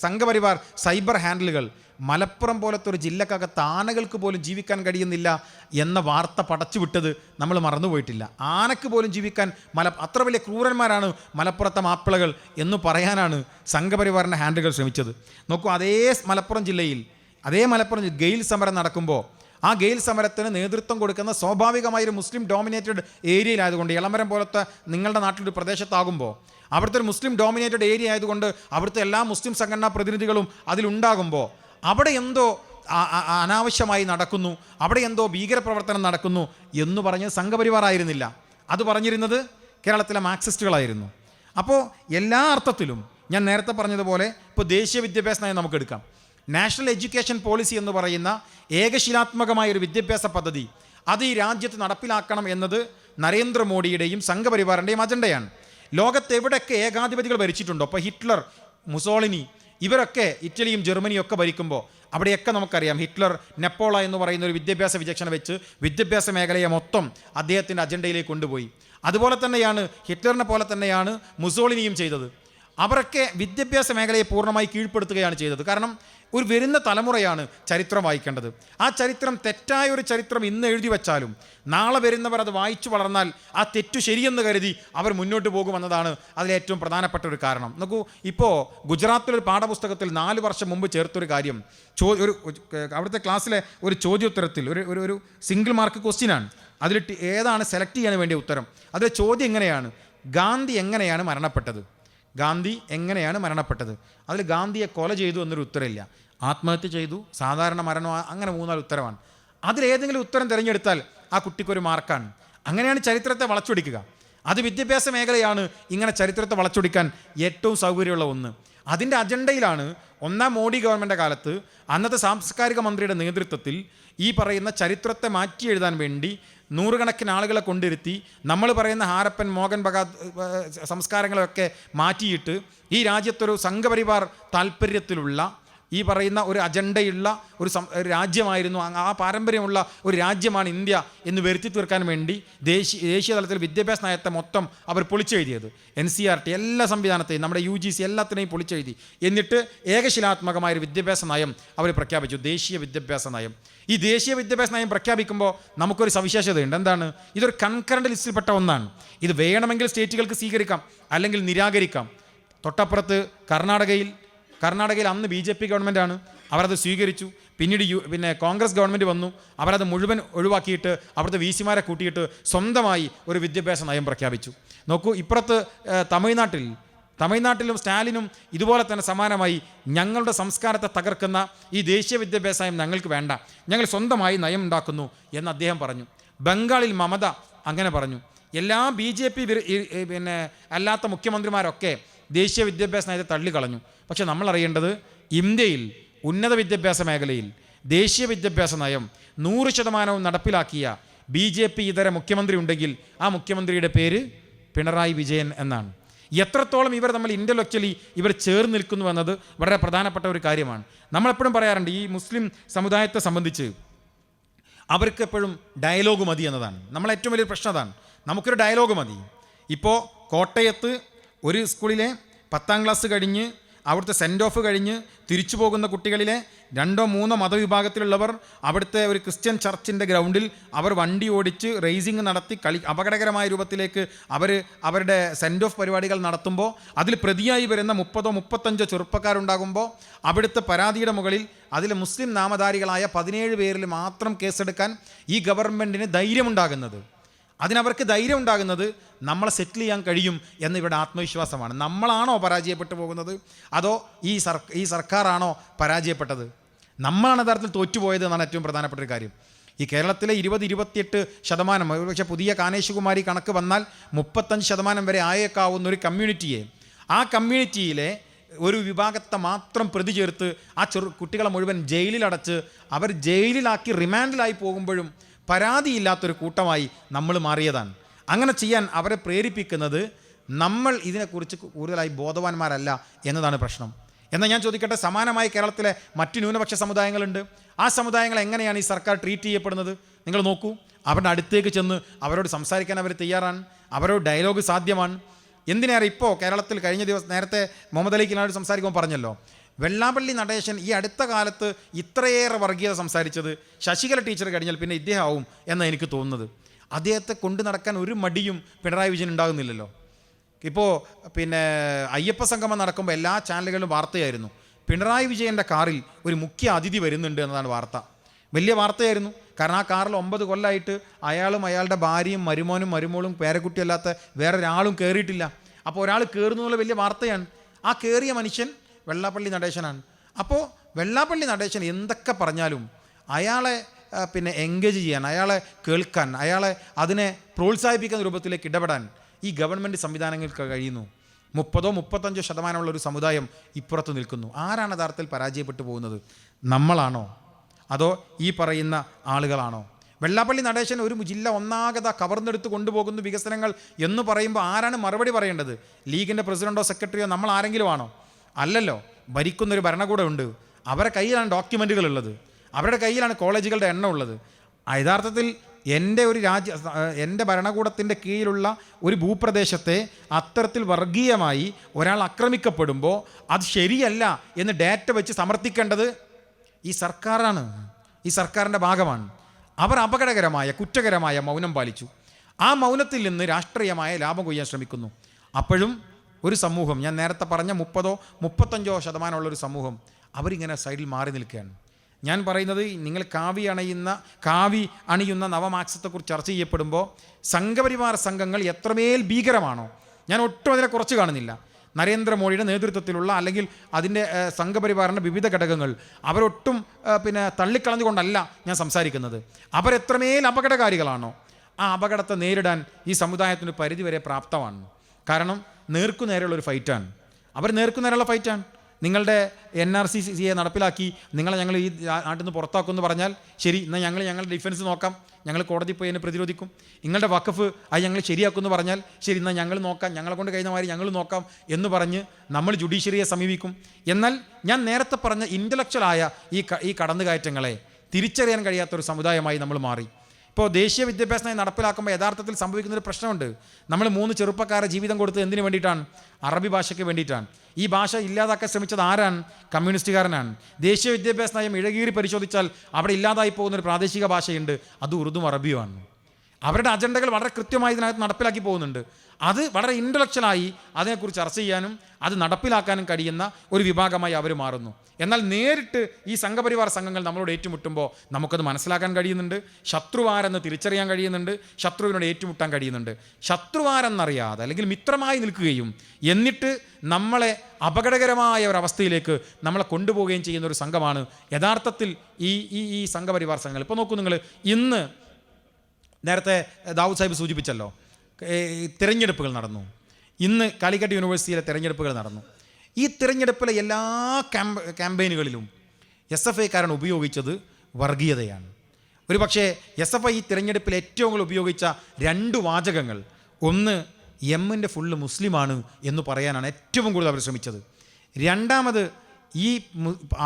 സംഘപരിവാർ സൈബർ ഹാൻഡിലുകൾ മലപ്പുറം പോലത്തെ ഒരു ജില്ലക്കകത്ത് ആനകൾക്ക് പോലും ജീവിക്കാൻ കഴിയുന്നില്ല എന്ന വാർത്ത പടച്ചു വിട്ടത് നമ്മൾ മറന്നുപോയിട്ടില്ല. ആനക്ക് പോലും ജീവിക്കാൻ അത്ര വലിയ ക്രൂരന്മാരാണ് മലപ്പുറത്തെ മാപ്പിളകൾ എന്ന് പറയാനാണ് സംഘപരിവാറിൻ്റെ ഹാൻഡിലുകൾ ശ്രമിച്ചത്. നോക്കൂ, അതേ മലപ്പുറം ജില്ലയിൽ ഗെയിൽ സമരം നടക്കുമ്പോൾ ആ ഗെയിൽ സമരത്തിന് നേതൃത്വം കൊടുക്കുന്ന സ്വാഭാവികമായൊരു മുസ്ലിം ഡോമിനേറ്റഡ് ഏരിയയിലായതുകൊണ്ട്, എളമരം പോലത്തെ നിങ്ങളുടെ നാട്ടിലൊരു പ്രദേശത്താകുമ്പോൾ അവിടുത്തെ ഒരു മുസ്ലിം ഡോമിനേറ്റഡ് ഏരിയ ആയതുകൊണ്ട് അവിടുത്തെ എല്ലാ മുസ്ലിം സംഘടനാ പ്രതിനിധികളും അതിലുണ്ടാകുമ്പോൾ അവിടെ എന്തോ അനാവശ്യമായി നടക്കുന്നു, അവിടെ എന്തോ ഭീകരപ്രവർത്തനം നടക്കുന്നു എന്ന് പറഞ്ഞ് സംഘപരിവാർ ആയിരുന്നില്ല, അത് പറഞ്ഞിരുന്നത് കേരളത്തിലെ മാർക്സിസ്റ്റുകളായിരുന്നു. അപ്പോൾ എല്ലാ അർത്ഥത്തിലും ഞാൻ നേരത്തെ പറഞ്ഞതുപോലെ ഇപ്പോൾ ദേശീയ വിദ്യാഭ്യാസ നയം നമുക്കെടുക്കാം. നാഷണൽ എഡ്യൂക്കേഷൻ പോളിസി എന്ന് പറയുന്ന ഏകശിലാത്മകമായൊരു വിദ്യാഭ്യാസ പദ്ധതി അത് ഈ രാജ്യത്ത് നടപ്പിലാക്കണം എന്നത് നരേന്ദ്രമോദിയുടെയും സംഘപരിവാറിൻ്റെയും അജണ്ടയാണ്. ലോകത്ത് എവിടെയൊക്കെ ഏകാധിപതികൾ ഭരിച്ചിട്ടുണ്ടോ, ഇപ്പോൾ ഹിറ്റ്ലർ, മുസോളിനി, ഇവരൊക്കെ ഇറ്റലിയും ജർമ്മനിയും ഒക്കെ ഭരിക്കുമ്പോൾ അവിടെയൊക്കെ നമുക്കറിയാം ഹിറ്റ്ലർ നെപ്പോള എന്ന് പറയുന്ന ഒരു വിദ്യാഭ്യാസ വിചക്ഷണം വെച്ച് വിദ്യാഭ്യാസ മേഖലയെ മൊത്തം അദ്ദേഹത്തിൻ്റെ അജണ്ടയിലേക്ക് കൊണ്ടുപോയി. അതുപോലെ തന്നെയാണ് ഹിറ്റ്ലറിനെ പോലെ തന്നെയാണ് മുസോളിനിയും ചെയ്തത്. അവരൊക്കെ വിദ്യാഭ്യാസ മേഖലയെ പൂർണ്ണമായി കീഴ്പ്പെടുത്തുകയാണ് ചെയ്തത്. കാരണം ഒരു വരുന്ന തലമുറയാണ് ചരിത്രം വായിക്കേണ്ടത്. ആ ചരിത്രം, തെറ്റായ ഒരു ചരിത്രം ഇന്ന് എഴുതി വച്ചാലും നാളെ വരുന്നവർ അത് വായിച്ചു വളർന്നാൽ ആ തെറ്റു ശരിയെന്ന് കരുതി അവർ മുന്നോട്ട് പോകുമെന്നതാണ് അതിലേറ്റവും പ്രധാനപ്പെട്ട ഒരു കാരണം. നോക്കൂ, ഇപ്പോൾ ഗുജറാത്തിലൊരു പാഠപുസ്തകത്തിൽ 4 വർഷം മുമ്പ് ചേർത്തൊരു കാര്യം, അവിടുത്തെ ക്ലാസ്സിലെ ഒരു ചോദ്യോത്തരത്തിൽ ഒരു സിംഗിൾ മാർക്ക് ക്വസ്റ്റ്യനാണ്. അതിൽ ഏതാണ് സെലക്ട് ചെയ്യാൻ വേണ്ടിയ ഉത്തരം. അതിലെ ചോദ്യം ഇങ്ങനെയാണ്: ഗാന്ധി എങ്ങനെയാണ് മരണപ്പെട്ടത്? ഗാന്ധി എങ്ങനെയാണ് മരണപ്പെട്ടത്? അതിൽ ഗാന്ധിയെ കൊല ചെയ്തു എന്നൊരു ഉത്തരമില്ല, ആത്മഹത്യ ചെയ്തു, സാധാരണ മരണം, അങ്ങനെ 3-4 ഉത്തരമാണ്. അതിലേതെങ്കിലും ഉത്തരം തിരഞ്ഞെടുത്താൽ ആ കുട്ടിക്കൊരു മാർക്കാണ്. അങ്ങനെയാണ് ചരിത്രത്തെ വളച്ചൊടിക്കുക. അത് വിദ്യാഭ്യാസ മേഖലയാണ് ഇങ്ങനെ ചരിത്രത്തെ വളച്ചൊടിക്കാൻ ഏറ്റവും സൗകര്യമുള്ള ഒന്ന്. അതിൻ്റെ അജണ്ടയിലാണ് 1ാം മോഡി ഗവൺമെൻറ് കാലത്ത് അന്നത്തെ സാംസ്കാരിക മന്ത്രിയുടെ നേതൃത്വത്തിൽ ഈ പറയുന്ന ചരിത്രത്തെ മാറ്റി എഴുതാൻ വേണ്ടി 100 കണക്കിന് ആളുകളെ കൊണ്ടിരുത്തി നമ്മൾ പറയുന്ന ഹാരപ്പൻ, മോഹൻ ബഗാദ് സംസ്കാരങ്ങളൊക്കെ മാറ്റിയിട്ട് ഈ രാജ്യത്തൊരു സംഘപരിവാർ താല്പര്യത്തിലുള്ള ഈ പറയുന്ന ഒരു അജണ്ടയുള്ള ഒരു രാജ്യമായിരുന്നു, ആ പാരമ്പര്യമുള്ള ഒരു രാജ്യമാണ് ഇന്ത്യ എന്ന് വരുത്തി തീർക്കാൻ വേണ്ടി ദേശീയ തലത്തിൽ വിദ്യാഭ്യാസ നയത്തെ മൊത്തം അവർ പൊളിച്ചെഴുതിയത്. NCERT എല്ലാ സംവിധാനത്തെയും, നമ്മുടെ UGC എല്ലാത്തിനെയും പൊളിച്ചെഴുതി. എന്നിട്ട് ഏകശിലാത്മകമായൊരു വിദ്യാഭ്യാസ നയം അവർ പ്രഖ്യാപിച്ചു, ദേശീയ വിദ്യാഭ്യാസ നയം. ഈ ദേശീയ വിദ്യാഭ്യാസ നയം പ്രഖ്യാപിക്കുമ്പോൾ നമുക്കൊരു സവിശേഷതയുണ്ട്. എന്താണ്? ഇതൊരു കൺകറൻറ്റ് ലിസ്റ്റിൽപ്പെട്ട ഒന്നാണ്. ഇത് വേണമെങ്കിൽ സ്റ്റേറ്റുകൾക്ക് സ്വീകരിക്കാം, അല്ലെങ്കിൽ നിരാകരിക്കാം. തൊട്ടപ്പുറത്ത് കർണാടകയിൽ അന്ന് BJP ഗവൺമെൻറ്റാണ്, അവരത് സ്വീകരിച്ചു. പിന്നീട് കോൺഗ്രസ് ഗവൺമെൻറ് വന്നു, അവരത് മുഴുവൻ ഒഴിവാക്കിയിട്ട് അവിടുത്തെ VC-മാരെ കൂട്ടിയിട്ട് സ്വന്തമായി ഒരു വിദ്യാഭ്യാസ നയം പ്രഖ്യാപിച്ചു. നോക്കൂ, ഇപ്പുറത്ത് തമിഴ്നാട്ടിലും സ്റ്റാലിനും ഇതുപോലെ തന്നെ സമാനമായി ഞങ്ങളുടെ സംസ്കാരത്തെ തകർക്കുന്ന ഈ ദേശീയ വിദ്യാഭ്യാസ നയം ഞങ്ങൾക്ക് വേണ്ട, ഞങ്ങൾ സ്വന്തമായി നയം ഉണ്ടാക്കുന്നു എന്ന് അദ്ദേഹം പറഞ്ഞു. ബംഗാളിൽ മമത അങ്ങനെ പറഞ്ഞു. എല്ലാ BJP അല്ലാത്ത മുഖ്യമന്ത്രിമാരൊക്കെ ദേശീയ വിദ്യാഭ്യാസ നയത്തെ തള്ളിക്കളഞ്ഞു. പക്ഷെ നമ്മൾ അറിയേണ്ടത്, ഇന്ത്യയിൽ ഉന്നത വിദ്യാഭ്യാസ മേഖലയിൽ ദേശീയ വിദ്യാഭ്യാസ നയം 100% നടപ്പിലാക്കിയ BJP ഇതര മുഖ്യമന്ത്രി ഉണ്ടെങ്കിൽ ആ മുഖ്യമന്ത്രിയുടെ പേര് പിണറായി വിജയൻ എന്നാണ്. എത്രത്തോളം ഇവർ നമ്മൾ ഇൻ്റലക്ച്വലി ഇവർ ചേർന്ന് നിൽക്കുന്നു എന്നത് വളരെ പ്രധാനപ്പെട്ട ഒരു കാര്യമാണ്. നമ്മളെപ്പോഴും പറയാറുണ്ട്, ഈ മുസ്ലിം സമുദായത്തെ സംബന്ധിച്ച് അവർക്ക് എപ്പോഴും ഡയലോഗ് മതി എന്നതാണ്. നമ്മളേറ്റവും വലിയ പ്രശ്നം അതാണ്. നമുക്കൊരു ഡയലോഗ് മതി. ഇപ്പോൾ കോട്ടയത്ത് ഒരു സ്കൂളിലെ 10ാം ക്ലാസ് കഴിഞ്ഞ് അവിടുത്തെ സെൻഡ് ഓഫ് കഴിഞ്ഞ് തിരിച്ചു പോകുന്ന കുട്ടികളിലെ 2-3 മതവിഭാഗത്തിലുള്ളവർ അവിടുത്തെ ഒരു ക്രിസ്ത്യൻ ചർച്ചിൻ്റെ ഗ്രൗണ്ടിൽ അവർ വണ്ടി ഓടിച്ച് റേസിംഗ് നടത്തി അപകടകരമായ രൂപത്തിലേക്ക് അവരുടെ സെൻഡ് ഓഫ് പരിപാടികൾ നടത്തുമ്പോൾ അതിൽ പ്രതിയായി വരുന്ന 30-35 ചെറുപ്പക്കാരുണ്ടാകുമ്പോൾ അവിടുത്തെ പരാതിയുടെ മുകളിൽ അതിൽ മുസ്ലിം നാമധാരികളായ 17 പേരിൽ മാത്രം കേസെടുക്കാൻ ഈ ഗവൺമെൻറ്റിന് ധൈര്യമുണ്ടാകുന്നത്, അതിനവർക്ക് ധൈര്യം ഉണ്ടാകുന്നത് നമ്മളെ സെറ്റിൽ ചെയ്യാൻ കഴിയും എന്നിവിടെ ആത്മവിശ്വാസമാണ്. നമ്മളാണോ പരാജയപ്പെട്ടു പോകുന്നത്, അതോ ഈ സർക്കാരാണോ പരാജയപ്പെട്ടത്? നമ്മളാണ് യഥാർത്ഥത്തിൽ തോറ്റുപോയത് എന്നാണ് ഏറ്റവും പ്രധാനപ്പെട്ട ഒരു കാര്യം. ഈ കേരളത്തിലെ 20-28%, പക്ഷേ പുതിയ കാനേശുകുമാരി കണക്ക് വന്നാൽ 35% വരെ ആയേക്കാവുന്ന ഒരു കമ്മ്യൂണിറ്റിയെ, ആ കമ്മ്യൂണിറ്റിയിലെ ഒരു വിഭാഗത്തെ മാത്രം പ്രതി ചേർത്ത് ആ കുട്ടികളെ മുഴുവൻ ജയിലിലടച്ച് അവർ ജയിലിലാക്കി റിമാൻഡിലായി പോകുമ്പോഴും പരാതിയില്ലാത്തൊരു കൂട്ടമായി നമ്മൾ മാറിയതാണ്. അങ്ങനെ ചെയ്യാൻ അവരെ പ്രേരിപ്പിക്കുന്നത് നമ്മൾ ഇതിനെക്കുറിച്ച് കൂടുതലായി ബോധവാന്മാരല്ല എന്നതാണ് പ്രശ്നം. എന്നാൽ ഞാൻ ചോദിക്കട്ടെ, സമാനമായി കേരളത്തിലെ മറ്റ് ന്യൂനപക്ഷ സമുദായങ്ങളുണ്ട്. ആ സമുദായങ്ങൾ എങ്ങനെയാണ് ഈ സർക്കാർ ട്രീറ്റ് ചെയ്യപ്പെടുന്നത്? നിങ്ങൾ നോക്കൂ, അവരുടെ അടുത്തേക്ക് ചെന്ന് അവരോട് സംസാരിക്കാൻ അവർ തയ്യാറാണ്, അവരോട് ഡയലോഗ് സാധ്യമാണ്. എന്തിനേറെ ഇപ്പോൾ കേരളത്തിൽ കഴിഞ്ഞ ദിവസം നേരത്തെ മുഹമ്മദ് അലി കിനാട് സംസാരിക്കുമ്പോൾ പറഞ്ഞല്ലോ, വെള്ളാപ്പള്ളി നടേശൻ ഈ അടുത്ത കാലത്ത് ഇത്രയേറെ വർഗീയത സംസാരിച്ചത് ശശികല ടീച്ചർ കഴിഞ്ഞാൽ പിന്നെ ഇദ്ദേഹമാവും എന്നാണ് എനിക്ക് തോന്നുന്നത്. അദ്ദേഹത്തെ കൊണ്ടു നടക്കാൻ ഒരു മടിയും പിണറായി വിജയൻ ഉണ്ടാകുന്നില്ലല്ലോ. ഇപ്പോൾ അയ്യപ്പ സംഗമം നടക്കുമ്പോൾ എല്ലാ ചാനലുകളിലും വാർത്തയായിരുന്നു, പിണറായി വിജയൻ്റെ കാറിൽ ഒരു മുഖ്യ അതിഥി വരുന്നുണ്ട് എന്നതാണ് വാർത്ത. വലിയ വാർത്തയായിരുന്നു. കാരണം ആ കാറിൽ 9 കൊല്ലമായിട്ട് അയാളും അയാളുടെ ഭാര്യയും മരുമോളും പേരക്കുട്ടിയല്ലാത്ത വേറെ ഒരാളും കയറിയിട്ടില്ല. അപ്പോൾ ഒരാൾ കയറുന്നുള്ള വലിയ വാർത്തയാണ്. ആ കയറിയ മനുഷ്യൻ വെള്ളാപ്പള്ളി നടേശനാണ്. അപ്പോൾ വെള്ളാപ്പള്ളി നടേശൻ എന്തൊക്കെ പറഞ്ഞാലും അയാളെ എൻഗേജ് ചെയ്യാൻ, അയാളെ കേൾക്കാൻ, അയാളെ അതിനെ പ്രോത്സാഹിപ്പിക്കുന്ന രൂപത്തിലേക്ക് ഇടപെടാൻ ഈ ഗവൺമെൻറ് സംവിധാനങ്ങൾക്ക് കഴിയുന്നു. 30-35% ഒരു സമുദായം ഇപ്പുറത്ത് നിൽക്കുന്നു. ആരാണ് യഥാർത്ഥത്തിൽ പരാജയപ്പെട്ടു പോകുന്നത്? നമ്മളാണോ അതോ ഈ പറയുന്ന ആളുകളാണോ? വെള്ളാപ്പള്ളി നടേശൻ ഒരു ജില്ല ഒന്നാകത കവർന്നെടുത്ത് കൊണ്ടുപോകുന്നു വികസനങ്ങൾ എന്ന് പറയുമ്പോൾ ആരാണ് മറുപടി പറയേണ്ടത്? ലീഗിൻ്റെ പ്രസിഡൻറ്റോ സെക്രട്ടറിയോ നമ്മൾ ആരെങ്കിലും ആണോ? അല്ലല്ലോ. ഭരിക്കുന്നൊരു ഭരണകൂടമുണ്ട്. അവരുടെ കയ്യിലാണ് ഡോക്യുമെൻറ്റുകൾ ഉള്ളത്, അവരുടെ കയ്യിലാണ് കോളേജുകളുടെ എണ്ണം ഉള്ളത്. യഥാർത്ഥത്തിൽ എൻ്റെ ഭരണകൂടത്തിൻ്റെ കീഴിലുള്ള ഒരു ഭൂപ്രദേശത്തെ അത്തരത്തിൽ വർഗീയമായി ഒരാൾ ആക്രമിക്കപ്പെടുമ്പോൾ അത് ശരിയല്ല എന്ന് ഡാറ്റ വെച്ച് സമർത്ഥിക്കേണ്ടത് ഈ സർക്കാരാണ്, ഈ സർക്കാരിൻ്റെ ഭാഗമാണ്. അവർ അപകടകരമായ കുറ്റകരമായ മൗനം പാലിച്ചു. ആ മൗനത്തിൽ നിന്ന് രാഷ്ട്രീയമായ ലാഭം കൊയ്യാൻ ശ്രമിക്കുന്നു. അപ്പോഴും ഒരു സമൂഹം, ഞാൻ നേരത്തെ പറഞ്ഞ 30-35% ഒരു സമൂഹം, അവരിങ്ങനെ സൈഡിൽ മാറി നിൽക്കുകയാണ്. ഞാൻ പറയുന്നത്, നിങ്ങൾ കാവി അണിയുന്ന നവമാർക്സത്തെക്കുറിച്ച് ചർച്ച ചെയ്യപ്പെടുമ്പോൾ സംഘപരിവാർ സംഘങ്ങൾ എത്രമേൽ ഭീകരമാണോ, ഞാൻ ഒട്ടും അതിനെ കുറച്ച് കാണുന്നില്ല. നരേന്ദ്രമോദിയുടെ നേതൃത്വത്തിലുള്ള അല്ലെങ്കിൽ അതിൻ്റെ സംഘപരിവാറിൻ്റെ വിവിധ ഘടകങ്ങൾ അവരൊട്ടും തള്ളിക്കളഞ്ഞുകൊണ്ടല്ല ഞാൻ സംസാരിക്കുന്നത്. അവരെത്രമേൽ അപകടകാരികളാണോ, ആ അപകടത്തെ നേരിടാൻ ഈ സമുദായത്തിന് പരിധിവരെ പ്രാപ്തമാണ്. കാരണം നേർക്കുനേരെയുള്ളൊരു ഫൈറ്റാണ്. അവർ നേർക്കുനേരെയുള്ള ഫൈറ്റാണ്. നിങ്ങളുടെ NRC-യെ നടപ്പിലാക്കി നിങ്ങളെ ഞങ്ങൾ ഈ നാട്ടിൽ നിന്ന് പുറത്താക്കുമെന്ന് പറഞ്ഞാൽ ശരി, എന്നാൽ ഞങ്ങളുടെ ഡിഫൻസ് നോക്കാം, ഞങ്ങൾ കോടതി പോയി അതിനെ പ്രതിരോധിക്കും. നിങ്ങളുടെ വഖഫ് അത് ഞങ്ങൾ ശരിയാക്കുമെന്ന് പറഞ്ഞാൽ ശരി, എന്നാൽ ഞങ്ങൾ നോക്കാം, ഞങ്ങളെ കൊണ്ട് കഴിയുന്ന മാതിരി ഞങ്ങൾ നോക്കാം എന്ന് പറഞ്ഞ് നമ്മൾ ജുഡീഷ്യറിയെ സമീപിക്കും. എന്നാൽ ഞാൻ നേരത്തെ പറഞ്ഞ ഇൻ്റലക്ച്വലായ ഈ കടന്നുകയറ്റങ്ങളെ തിരിച്ചറിയാൻ കഴിയാത്തൊരു സമുദായമായി നമ്മൾ മാറി. ഇപ്പോൾ ദേശീയ വിദ്യാഭ്യാസ നയം നടപ്പിലാക്കുമ്പോൾ യഥാർത്ഥത്തിൽ സംഭവിക്കുന്നൊരു പ്രശ്നമുണ്ട്. നമ്മൾ 3 ചെറുപ്പക്കാരെ ജീവിതം കൊടുത്തത് എന്തിനു വേണ്ടിയിട്ടാണ്? അറബി ഭാഷയ്ക്ക് വേണ്ടിയിട്ടാണ്. ഈ ഭാഷ ഇല്ലാതാക്കാൻ ശ്രമിച്ചത് ആരാണ്? കമ്മ്യൂണിസ്റ്റുകാരനാണ്. ദേശീയ വിദ്യാഭ്യാസ നയം ഇഴകീറി പരിശോധിച്ചാൽ അവിടെ ഇല്ലാതായി പോകുന്നൊരു പ്രാദേശിക ഭാഷയുണ്ട്, അത് ഉറുദും അറബിയുമാണ്. അവരുടെ അജണ്ടകൾ വളരെ കൃത്യമായി ഇതിനകത്ത് നടപ്പിലാക്കി പോകുന്നുണ്ട്. അത് വളരെ ഇൻ്റലക്ച്വലായി അതിനെക്കുറിച്ച് ചർച്ച ചെയ്യാനും അത് നടപ്പിലാക്കാനും കഴിയുന്ന ഒരു വിഭാഗമായി അവർ മാറുന്നു. എന്നാൽ നേരിട്ട് ഈ സംഘപരിവാർ സംഘങ്ങൾ നമ്മളോട് ഏറ്റുമുട്ടുമ്പോൾ നമുക്കത് മനസ്സിലാക്കാൻ കഴിയുന്നുണ്ട്, ശത്രുവാരെന്ന് തിരിച്ചറിയാൻ കഴിയുന്നുണ്ട്, ശത്രുവിനോട് ഏറ്റുമുട്ടാൻ കഴിയുന്നുണ്ട്. ശത്രുവാരെന്നറിയാതെ അല്ലെങ്കിൽ മിത്രമായി നിൽക്കുകയും എന്നിട്ട് നമ്മളെ അപകടകരമായ ഒരവസ്ഥയിലേക്ക് നമ്മളെ കൊണ്ടുപോവുകയും ചെയ്യുന്ന ഒരു സംഘമാണ് യഥാർത്ഥത്തിൽ ഈ സംഘപരിവാർ സംഘങ്ങൾ. ഇപ്പോൾ നോക്കൂ നിങ്ങൾ, ഇന്ന് നേരത്തെ ദാവൂദ് സാഹിബ് സൂചിപ്പിച്ചല്ലോ, തിരഞ്ഞെടുപ്പുകൾ നടന്നു. ഇന്ന് കാലിക്കറ്റ് യൂണിവേഴ്സിറ്റിയിലെ തിരഞ്ഞെടുപ്പുകൾ നടന്നു. ഈ തിരഞ്ഞെടുപ്പിലെ എല്ലാ ക്യാമ്പയിനുകളിലും SFIക്കാരൻ ഉപയോഗിച്ചത് വർഗീയതയാണ്. ഒരു പക്ഷേ SFI ഈ തിരഞ്ഞെടുപ്പിൽ ഏറ്റവും കൂടുതൽ ഉപയോഗിച്ച 2 വാചകങ്ങൾ, ഒന്ന് എമ്മിൻ്റെ ഫുള്ള് മുസ്ലിമാണ് എന്ന് പറയാനാണ് ഏറ്റവും കൂടുതൽ അവർ ശ്രമിച്ചത്. രണ്ടാമത് ഈ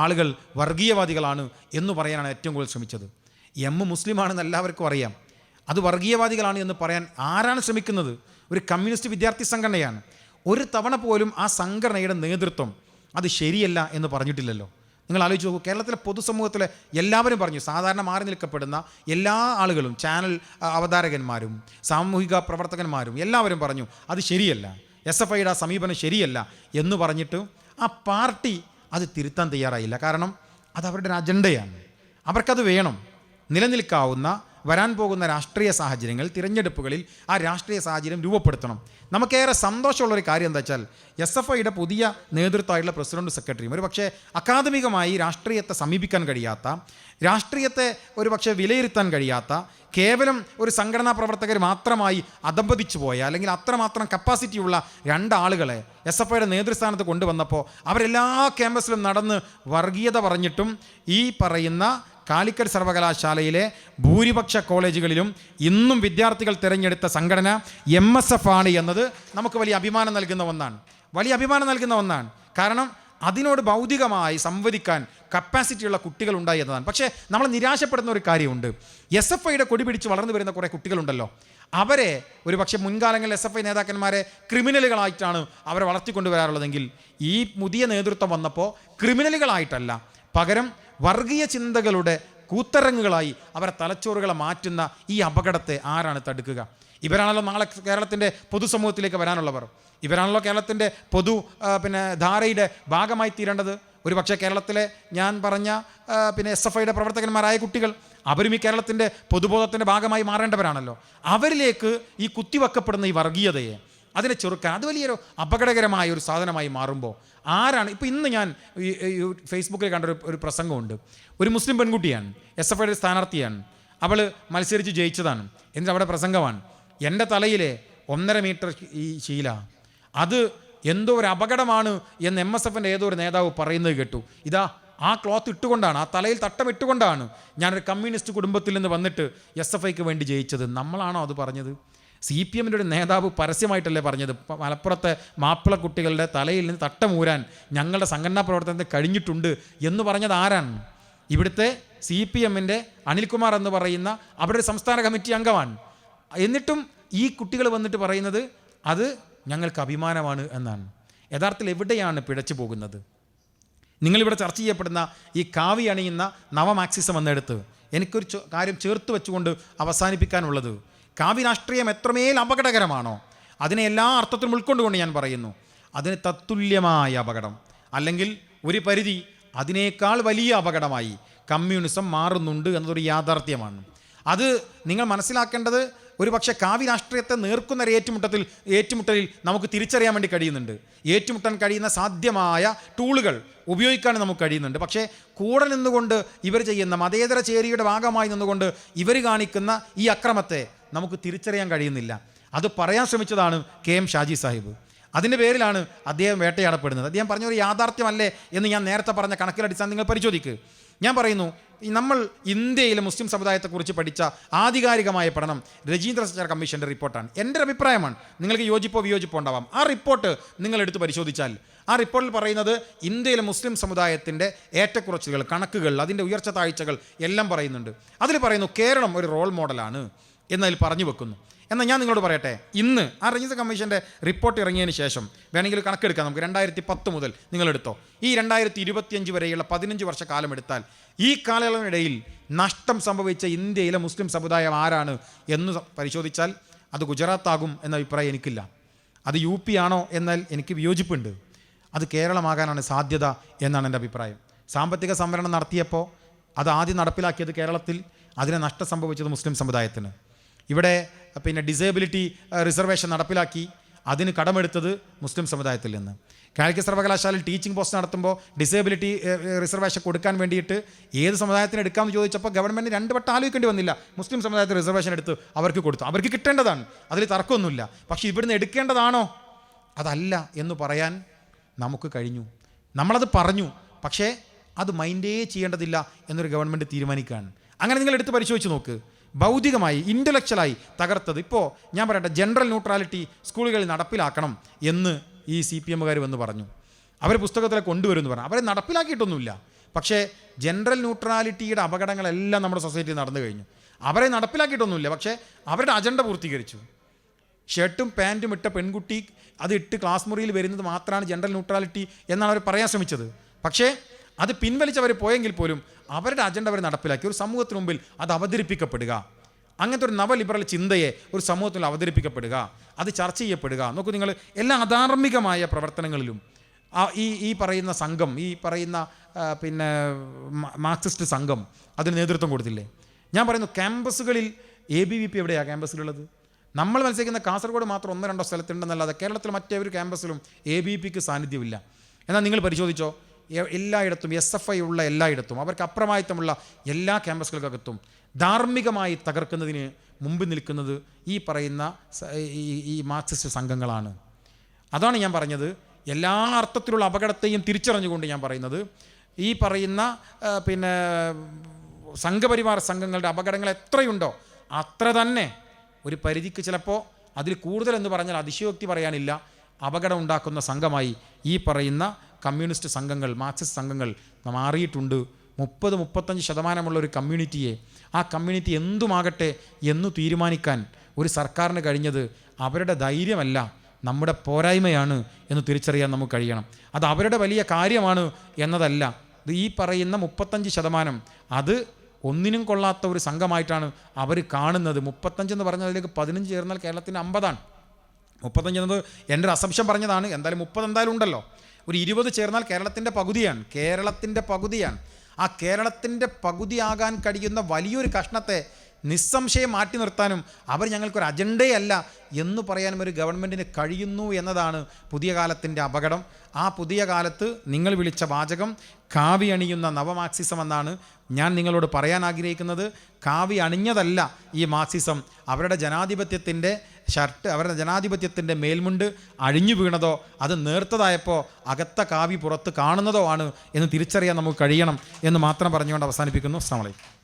ആളുകൾ വർഗീയവാദികളാണ് എന്ന് പറയാനാണ് ഏറ്റവും കൂടുതൽ ശ്രമിച്ചത്. എം മുസ്ലിമാണെന്ന് എല്ലാവർക്കും അറിയാം, അത് വർഗീയവാദികളാണ് എന്ന് പറയാൻ ആരാണ് ശ്രമിക്കുന്നത്? ഒരു കമ്മ്യൂണിസ്റ്റ് വിദ്യാർത്ഥി സംഘടനയാണ്. ഒരു തവണ പോലും ആ സംഘടനയുടെ നേതൃത്വം അത് ശരിയല്ല എന്ന് പറഞ്ഞിട്ടില്ലല്ലോ. നിങ്ങൾ ആലോചിച്ച് നോക്കൂ, കേരളത്തിലെ പൊതുസമൂഹത്തിലെ എല്ലാവരും പറഞ്ഞു, സാധാരണ മാറി നിൽക്കപ്പെടുന്ന എല്ലാ ആളുകളും, ചാനൽ അവതാരകന്മാരും സാമൂഹിക പ്രവർത്തകന്മാരും എല്ലാവരും പറഞ്ഞു അത് ശരിയല്ല, SFIയുടെ ആ സമീപനം ശരിയല്ല എന്ന് പറഞ്ഞിട്ട് ആ പാർട്ടി അത് തിരുത്താൻ തയ്യാറായില്ല. കാരണം അത് അവരുടെ ഒരു അജണ്ടയാണ്, അവർക്കത് വേണം. നിലനിൽക്കാവുന്ന വരാൻ പോകുന്ന രാഷ്ട്രീയ സാഹചര്യങ്ങൾ, തിരഞ്ഞെടുപ്പുകളിൽ ആ രാഷ്ട്രീയ സാഹചര്യം രൂപപ്പെടുത്തണം. നമുക്കേറെ സന്തോഷമുള്ളൊരു കാര്യം എന്താ വെച്ചാൽ SFIയുടെ പുതിയ നേതൃത്വമായിട്ടുള്ള പ്രസിഡൻറ്റും സെക്രട്ടറിയും ഒരു പക്ഷേ അക്കാദമികമായി രാഷ്ട്രീയത്തെ സമീപിക്കാൻ കഴിയാത്ത, രാഷ്ട്രീയത്തെ ഒരു പക്ഷേ വിലയിരുത്താൻ കഴിയാത്ത, കേവലം ഒരു സംഘടനാ പ്രവർത്തകർ മാത്രമായി അധംപതിച്ചു പോയ അല്ലെങ്കിൽ അത്രമാത്രം കപ്പാസിറ്റിയുള്ള 2 ആളുകളെ SFIയുടെ നേതൃസ്ഥാനത്ത് കൊണ്ടുവന്നപ്പോൾ അവരെല്ലാ ക്യാമ്പസിലും നടന്ന് വർഗീയത പറഞ്ഞിട്ടും ഈ പറയുന്ന കാലിക്കറ്റ് സർവകലാശാലയിലെ ഭൂരിപക്ഷ കോളേജുകളിലും ഇന്നും വിദ്യാർത്ഥികൾ തിരഞ്ഞെടുത്ത സംഘടന MSF ആണ് എന്നത് നമുക്ക് വലിയ അഭിമാനം നൽകുന്ന ഒന്നാണ്. കാരണം അതിനോട് ഭൗതികമായി സംവദിക്കാൻ കപ്പാസിറ്റിയുള്ള കുട്ടികൾ ഉണ്ടായി എന്നതാണ്. പക്ഷേ നമ്മൾ നിരാശപ്പെടുന്ന ഒരു കാര്യമുണ്ട്. SFIയുടെ കൊടി പിടിച്ച് വളർന്നു വരുന്ന കുറേ കുട്ടികളുണ്ടല്ലോ, അവരെ ഒരു പക്ഷേ മുൻകാലങ്ങളിൽ SFI നേതാക്കന്മാരെ ക്രിമിനലുകളായിട്ടാണ് അവരെ വളർത്തിക്കൊണ്ടുവരാറുള്ളതെങ്കിൽ ഈ പുതിയ നേതൃത്വം വന്നപ്പോൾ ക്രിമിനലുകളായിട്ടല്ല, പകരം വർഗീയ ചിന്തകളുടെ കൂത്തരങ്ങുകളായി അവരെ തലച്ചോറുകളെ മാറ്റുന്ന ഈ അപകടത്തെ ആരാണ് തടുക്കുക? ഇവരാണല്ലോ നാളെ കേരളത്തിൻ്റെ പൊതുസമൂഹത്തിലേക്ക് വരാനുള്ളവർ. ഇവരാണല്ലോ കേരളത്തിൻ്റെ ധാരയുടെ ഭാഗമായി തീരേണ്ടത്. ഒരു പക്ഷേ കേരളത്തിലെ ഞാൻ പറഞ്ഞ SFIയുടെ പ്രവർത്തകന്മാരായ കുട്ടികൾ അവരും ഈ കേരളത്തിൻ്റെ പൊതുബോധത്തിൻ്റെ ഭാഗമായി മാറേണ്ടവരാണല്ലോ. അവരിലേക്ക് ഈ കുത്തിവെക്കപ്പെടുന്ന ഈ വർഗീയതയെ അതിനെ ചെറുക്കാൻ അത് വലിയൊരു അപകടകരമായ ഒരു സാധനമായി മാറുമ്പോൾ ആരാണ്? ഇപ്പോൾ ഇന്ന് ഞാൻ ഫേസ്ബുക്കിൽ കണ്ട ഒരു പ്രസംഗമുണ്ട്. ഒരു മുസ്ലിം പെൺകുട്ടിയാണ്, SFIയുടെ സ്ഥാനാർത്ഥിയാണ്, അവൾ മത്സരിച്ച് ജയിച്ചതാണ്. എന്നിട്ട് അവിടെ പ്രസംഗമാണ്, എൻ്റെ തലയിലെ 1.5 മീറ്റർ ഈ ശീല അത് എന്തോ ഒരു അപകടമാണ് എന്ന് MSFൻ്റെ ഏതോ ഒരു നേതാവ് പറയുന്നത് കേട്ടു. ഇതാ ആ ക്ലോത്ത് ഇട്ടുകൊണ്ടാണ്, ആ തലയിൽ തട്ടം ഇട്ടുകൊണ്ടാണ് ഞാനൊരു കമ്മ്യൂണിസ്റ്റ് കുടുംബത്തിൽ നിന്ന് വന്നിട്ട് SFIക്ക് വേണ്ടി ജയിച്ചത്. നമ്മളാണോ അത് പറഞ്ഞത്? CPMൻ്റെ ഒരു നേതാവ് പരസ്യമായിട്ടല്ലേ പറഞ്ഞത്, മലപ്പുറത്തെ മാപ്പിള കുട്ടികളുടെ തലയിൽ നിന്ന് തട്ടമൂരാൻ ഞങ്ങളുടെ സംഘടനാ പ്രവർത്തനത്തിൽ കഴിഞ്ഞിട്ടുണ്ട് എന്ന് പറഞ്ഞത് ആരാണ്? ഇവിടുത്തെ CPMൻ്റെ അനിൽകുമാർ എന്ന് പറയുന്ന അവരുടെ സംസ്ഥാന കമ്മിറ്റി അംഗമാണ്. എന്നിട്ടും ഈ കുട്ടികൾ വന്നിട്ട് പറയുന്നത് അത് ഞങ്ങൾക്ക് അഭിമാനമാണ് എന്നാണ്. യഥാർത്ഥത്തിൽ എവിടെയാണ് പിഴച്ചു പോകുന്നത്? നിങ്ങളിവിടെ ചർച്ച ചെയ്യപ്പെടുന്ന ഈ കാവി അണിയുന്ന നവമാർക്സിസം എന്നെടുത്ത് എനിക്കൊരു കാര്യം ചേർത്ത് വെച്ചുകൊണ്ട് അവസാനിപ്പിക്കാനുള്ളത്, കാവി രാഷ്ട്രീയം എത്രമേൽ അപകടകരമാണോ അതിനെ എല്ലാ അർത്ഥത്തിലും ഉൾക്കൊണ്ടുകൊണ്ട് ഞാൻ പറയുന്നു, അതിന് തത്തുല്യമായ അപകടം, അല്ലെങ്കിൽ ഒരു പരിധി അതിനേക്കാൾ വലിയ അപകടമായി കമ്മ്യൂണിസം മാറുന്നുണ്ട് എന്നതൊരു യാഥാർത്ഥ്യമാണ്. അത് നിങ്ങൾ മനസ്സിലാക്കേണ്ടത്. ഒരു പക്ഷേ കാവി രാഷ്ട്രീയത്തെ നേർക്കുന്ന ഒരു ഏറ്റുമുട്ടലിൽ നമുക്ക് തിരിച്ചറിയാൻ വേണ്ടി കഴിയുന്നുണ്ട്. ഏറ്റുമുട്ടാൻ കഴിയുന്ന സാധ്യമായ ടൂളുകൾ ഉപയോഗിക്കാൻ നമുക്ക് കഴിയുന്നുണ്ട്. പക്ഷേ കൂടെ നിന്നുകൊണ്ട് ഇവർ ചെയ്യുന്ന മതേതര ചേരിയുടെ ഭാഗമായി നിന്നുകൊണ്ട് ഇവർ കാണിക്കുന്ന ഈ അക്രമത്തെ നമുക്ക് തിരിച്ചറിയാൻ കഴിയുന്നില്ല. അത് പറയാൻ ശ്രമിച്ചതാണ് KM ഷാജി സാഹിബ്. അതിൻ്റെ പേരിലാണ് അദ്ദേഹം വേട്ടയാടപ്പെടുന്നത്. അദ്ദേഹം പറഞ്ഞൊരു യാഥാർത്ഥ്യമല്ലേ എന്ന് ഞാൻ നേരത്തെ പറഞ്ഞ കണക്കിലടിസ്ഥാനം നിങ്ങൾ പരിശോധിക്കുക. ഞാൻ പറയുന്നു, നമ്മൾ ഇന്ത്യയിലെ മുസ്ലിം സമുദായത്തെക്കുറിച്ച് പഠിച്ച ആധികാരികമായ പഠനം രജീന്ദ്ര സച്ചാർ കമ്മീഷൻ്റെ റിപ്പോർട്ടാണ്. എൻ്റെ അഭിപ്രായമാണ്, നിങ്ങൾക്ക് യോജിപ്പോ വിയോജിപ്പോ ഉണ്ടാവാം. ആ റിപ്പോർട്ട് നിങ്ങൾ എടുത്ത് പരിശോധിച്ചാൽ ആ റിപ്പോർട്ടിൽ പറയുന്നത് ഇന്ത്യയിലെ മുസ്ലിം സമുദായത്തിൻ്റെ ഏറ്റക്കുറച്ചുകൾ, കണക്കുകൾ, അതിൻ്റെ ഉയർച്ച താഴ്ചകൾ എല്ലാം പറയുന്നുണ്ട്. അതിൽ പറയുന്നു കേരളം ഒരു റോൾ മോഡലാണ് എന്നതിൽ പറഞ്ഞു വെക്കുന്നു. എന്നാൽ ഞാൻ നിങ്ങളോട് പറയട്ടെ, ഇന്ന് ആ രജീന്ദ്ര കമ്മീഷൻ്റെ റിപ്പോർട്ട് ഇറങ്ങിയതിന് ശേഷം വേണമെങ്കിൽ കണക്കെടുക്കാം. നമുക്ക് 2010 മുതൽ നിങ്ങളെടുത്തോ, ഈ 2025 വരെയുള്ള 15 വർഷക്കാലം എടുത്താൽ ഈ കാലയളവിനിടയിൽ നഷ്ടം സംഭവിച്ച ഇന്ത്യയിലെ മുസ്ലിം സമുദായം ആരാണ് എന്ന് പരിശോധിച്ചാൽ അത് ഗുജറാത്താകും എന്ന അഭിപ്രായം എനിക്കില്ല. അത് UP ആണോ എന്നാൽ എനിക്ക് വിയോജിപ്പുണ്ട്. അത് കേരളമാകാനാണ് സാധ്യത എന്നാണ് എൻ്റെ അഭിപ്രായം. സാമ്പത്തിക സംവരണം നടത്തിയപ്പോൾ അത് ആദ്യം നടപ്പിലാക്കിയത് കേരളത്തിൽ, അതിന് നഷ്ടം സംഭവിച്ചത് മുസ്ലിം സമുദായത്തിന്. ഇവിടെ ഡിസേബിലിറ്റി റിസർവേഷൻ നടപ്പിലാക്കി, അതിന് കടമെടുത്തത് മുസ്ലിം സമുദായത്തിൽ നിന്ന്. കാലിക്കറ്റ് സർവകലാശാലയിൽ ടീച്ചിങ് പോസ്റ്റ് നടത്തുമ്പോൾ ഡിസേബിലിറ്റി റിസർവേഷൻ കൊടുക്കാൻ വേണ്ടിയിട്ട് ഏത് സമുദായത്തിന് എടുക്കാമെന്ന് ചോദിച്ചപ്പോൾ ഗവൺമെൻറ് 2 വട്ടം ആലോചിക്കേണ്ടി വന്നില്ല. മുസ്ലിം സമുദായത്തിൽ റിസർവേഷൻ എടുത്ത് അവർക്ക് കൊടുത്തു. അവർക്ക് കിട്ടേണ്ടതാണ്, അതിൽ തർക്കമൊന്നുമില്ല. പക്ഷേ ഇവിടുന്ന് എടുക്കേണ്ടതാണോ? അതല്ല എന്ന് പറയാൻ നമുക്ക് കഴിഞ്ഞു. നമ്മളത് പറഞ്ഞു, പക്ഷേ അത് മൈൻഡേ ചെയ്യേണ്ടതില്ല എന്നൊരു ഗവൺമെൻറ് തീരുമാനിക്കുകയാണ്. അങ്ങനെ നിങ്ങൾ എടുത്ത് പരിശോധിച്ച് നോക്ക്. ഭൗതികമായി ഇൻ്റലക്ച്വലായി തകർത്തത്. ഇപ്പോൾ ഞാൻ പറയട്ടെ, ജനറൽ ന്യൂട്രാലിറ്റി സ്കൂളുകളിൽ നടപ്പിലാക്കണം എന്ന് ഈ CPMകാർ വന്ന് പറഞ്ഞു. അവർ പുസ്തകത്തിലെ കൊണ്ടുവരുമെന്ന് പറഞ്ഞു. അവരെ നടപ്പിലാക്കിയിട്ടൊന്നുമില്ല. പക്ഷേ ജനറൽ ന്യൂട്രാലിറ്റിയുടെ അപകടങ്ങളെല്ലാം നമ്മുടെ സൊസൈറ്റിയിൽ നടന്നു കഴിഞ്ഞു. അവരെ നടപ്പിലാക്കിയിട്ടൊന്നുമില്ല, പക്ഷേ അവരുടെ അജണ്ട പൂർത്തീകരിച്ചു. ഷർട്ടും പാൻറ്റും ഇട്ട പെൺകുട്ടി അത് ഇട്ട് ക്ലാസ് മുറിയിൽ വരുന്നത് മാത്രമാണ് ജനറൽ ന്യൂട്രാലിറ്റി എന്നാണ് അവർ പറയാൻ ശ്രമിച്ചത്. പക്ഷേ അത് പിൻവലിച്ചവർ പോയെങ്കിൽ പോലും അവരുടെ അജണ്ട അവർ നടപ്പിലാക്കി. ഒരു സമൂഹത്തിന് മുമ്പിൽ അത് അവതരിപ്പിക്കപ്പെടുക, അങ്ങനത്തെ ഒരു നവലിബറൽ ചിന്തയെ ഒരു സമൂഹത്തിൽ അവതരിപ്പിക്കപ്പെടുക, അത് ചർച്ച ചെയ്യപ്പെടുക. നോക്കൂ, നിങ്ങൾ എല്ലാ അധാർമികമായ പ്രവർത്തനങ്ങളിലും ഈ പറയുന്ന സംഘം, ഈ പറയുന്ന മാർക്സിസ്റ്റ് സംഘം അതിന് നേതൃത്വം കൊടുത്തില്ലേ? ഞാൻ പറയുന്നു, ക്യാമ്പസുകളിൽ ABVP എവിടെയാണ് ക്യാമ്പസിലുള്ളത്? നമ്മൾ മനസ്സിലാക്കുന്ന കാസർഗോഡ് മാത്രം 1-2 സ്ഥലത്തുണ്ടെന്നല്ലാതെ കേരളത്തിൽ മറ്റൊരു ക്യാമ്പസിലും ABVPക്ക് സാന്നിധ്യമില്ല. എന്നാൽ നിങ്ങൾ പരിശോധിച്ചോ, എല്ലായിടത്തും SFI ഉള്ള എല്ലായിടത്തും, അവർക്ക് അപ്രമാദിത്വമുള്ള എല്ലാ ക്യാമ്പസുകൾക്കകത്തും ധാർമ്മികമായി തകർക്കുന്നതിന് മുമ്പ് നിൽക്കുന്നത് ഈ പറയുന്ന ഈ മാർക്സിസ്റ്റ് സംഘങ്ങളാണ്. അതാണ് ഞാൻ പറഞ്ഞത്. എല്ലാ അർത്ഥത്തിലുള്ള അപകടത്തെയും തിരിച്ചറിഞ്ഞുകൊണ്ട് ഞാൻ പറയുന്നത്, ഈ പറയുന്ന സംഘപരിവാർ സംഘങ്ങളുടെ അപകടങ്ങൾ എത്രയുണ്ടോ അത്ര തന്നെ ഒരു പരിധിക്ക്, ചിലപ്പോൾ അതിൽ കൂടുതലെന്ന് പറഞ്ഞാൽ അതിശയോക്തി പറയാനില്ല, അപകടം ഉണ്ടാക്കുന്ന സംഘമായി ഈ പറയുന്ന കമ്മ്യൂണിസ്റ്റ് സംഘങ്ങൾ, മാർക്സിസ്റ്റ് സംഘങ്ങൾ മാറിയിട്ടുണ്ട്. 30-35% ഒരു കമ്മ്യൂണിറ്റിയെ, ആ കമ്മ്യൂണിറ്റി എന്തുമാകട്ടെ എന്ന് തീരുമാനിക്കാൻ ഒരു സർക്കാരിന് കഴിഞ്ഞത് അവരുടെ ധൈര്യമല്ല, നമ്മുടെ പോരായ്മയാണ് എന്ന് തിരിച്ചറിയാൻ നമുക്ക് കഴിയണം. അത് അവരുടെ വലിയ കാര്യമാണ് എന്നതല്ല. ഇത് ഈ പറയുന്ന 35% അത് ഒന്നിനും കൊള്ളാത്ത ഒരു സംഘമായിട്ടാണ് അവർ കാണുന്നത്. 35 എന്ന് പറഞ്ഞതിലേക്ക് 15 ചേർന്നാൽ കേരളത്തിന് 50ആണ്. 35 എന്നത് എൻ്റെ ഒരു അസംപ്ഷൻ പറഞ്ഞതാണ്. എന്തായാലും 30 എന്തായാലും ഉണ്ടല്ലോ. ഒരു 20 ചേർന്നാൽ കേരളത്തിൻ്റെ പകുതിയാണ്. ആ കേരളത്തിൻ്റെ പകുതിയാകാൻ കഴിയുന്ന വലിയൊരു കഷ്ണത്തെ നിസ്സംശയം മാറ്റി നിർത്താനും അവർ ഞങ്ങൾക്കൊരു അജണ്ടയല്ല എന്ന് പറയാനും ഒരു ഗവൺമെൻറ്റിന് കഴിയുന്നു എന്നതാണ് പുതിയ കാലത്തിൻ്റെ അപകടം. ആ പുതിയ കാലത്ത് നിങ്ങൾ വിളിച്ച വാചകം കാവി അണിയുന്ന നവമാർക്സിസം എന്നാണ്. ഞാൻ നിങ്ങളോട് പറയാൻ ആഗ്രഹിക്കുന്നത്, കാവി അണിഞ്ഞതല്ല ഈ മാർക്സിസം. അവരുടെ ജനാധിപത്യത്തിൻ്റെ ഷർട്ട്, അവരുടെ ജനാധിപത്യത്തിൻ്റെ മേൽമുണ്ട് അഴിഞ്ഞു വീണതോ അത് നേർത്തതായപ്പോൾ അകത്ത കാവി പുറത്ത് കാണുന്നതോ ആണ് എന്ന് തിരിച്ചറിയാൻ നമുക്ക് കഴിയണം എന്ന് മാത്രം പറഞ്ഞുകൊണ്ട് അവസാനിപ്പിക്കുന്നു. അസ്സലാമു അലൈക്കും.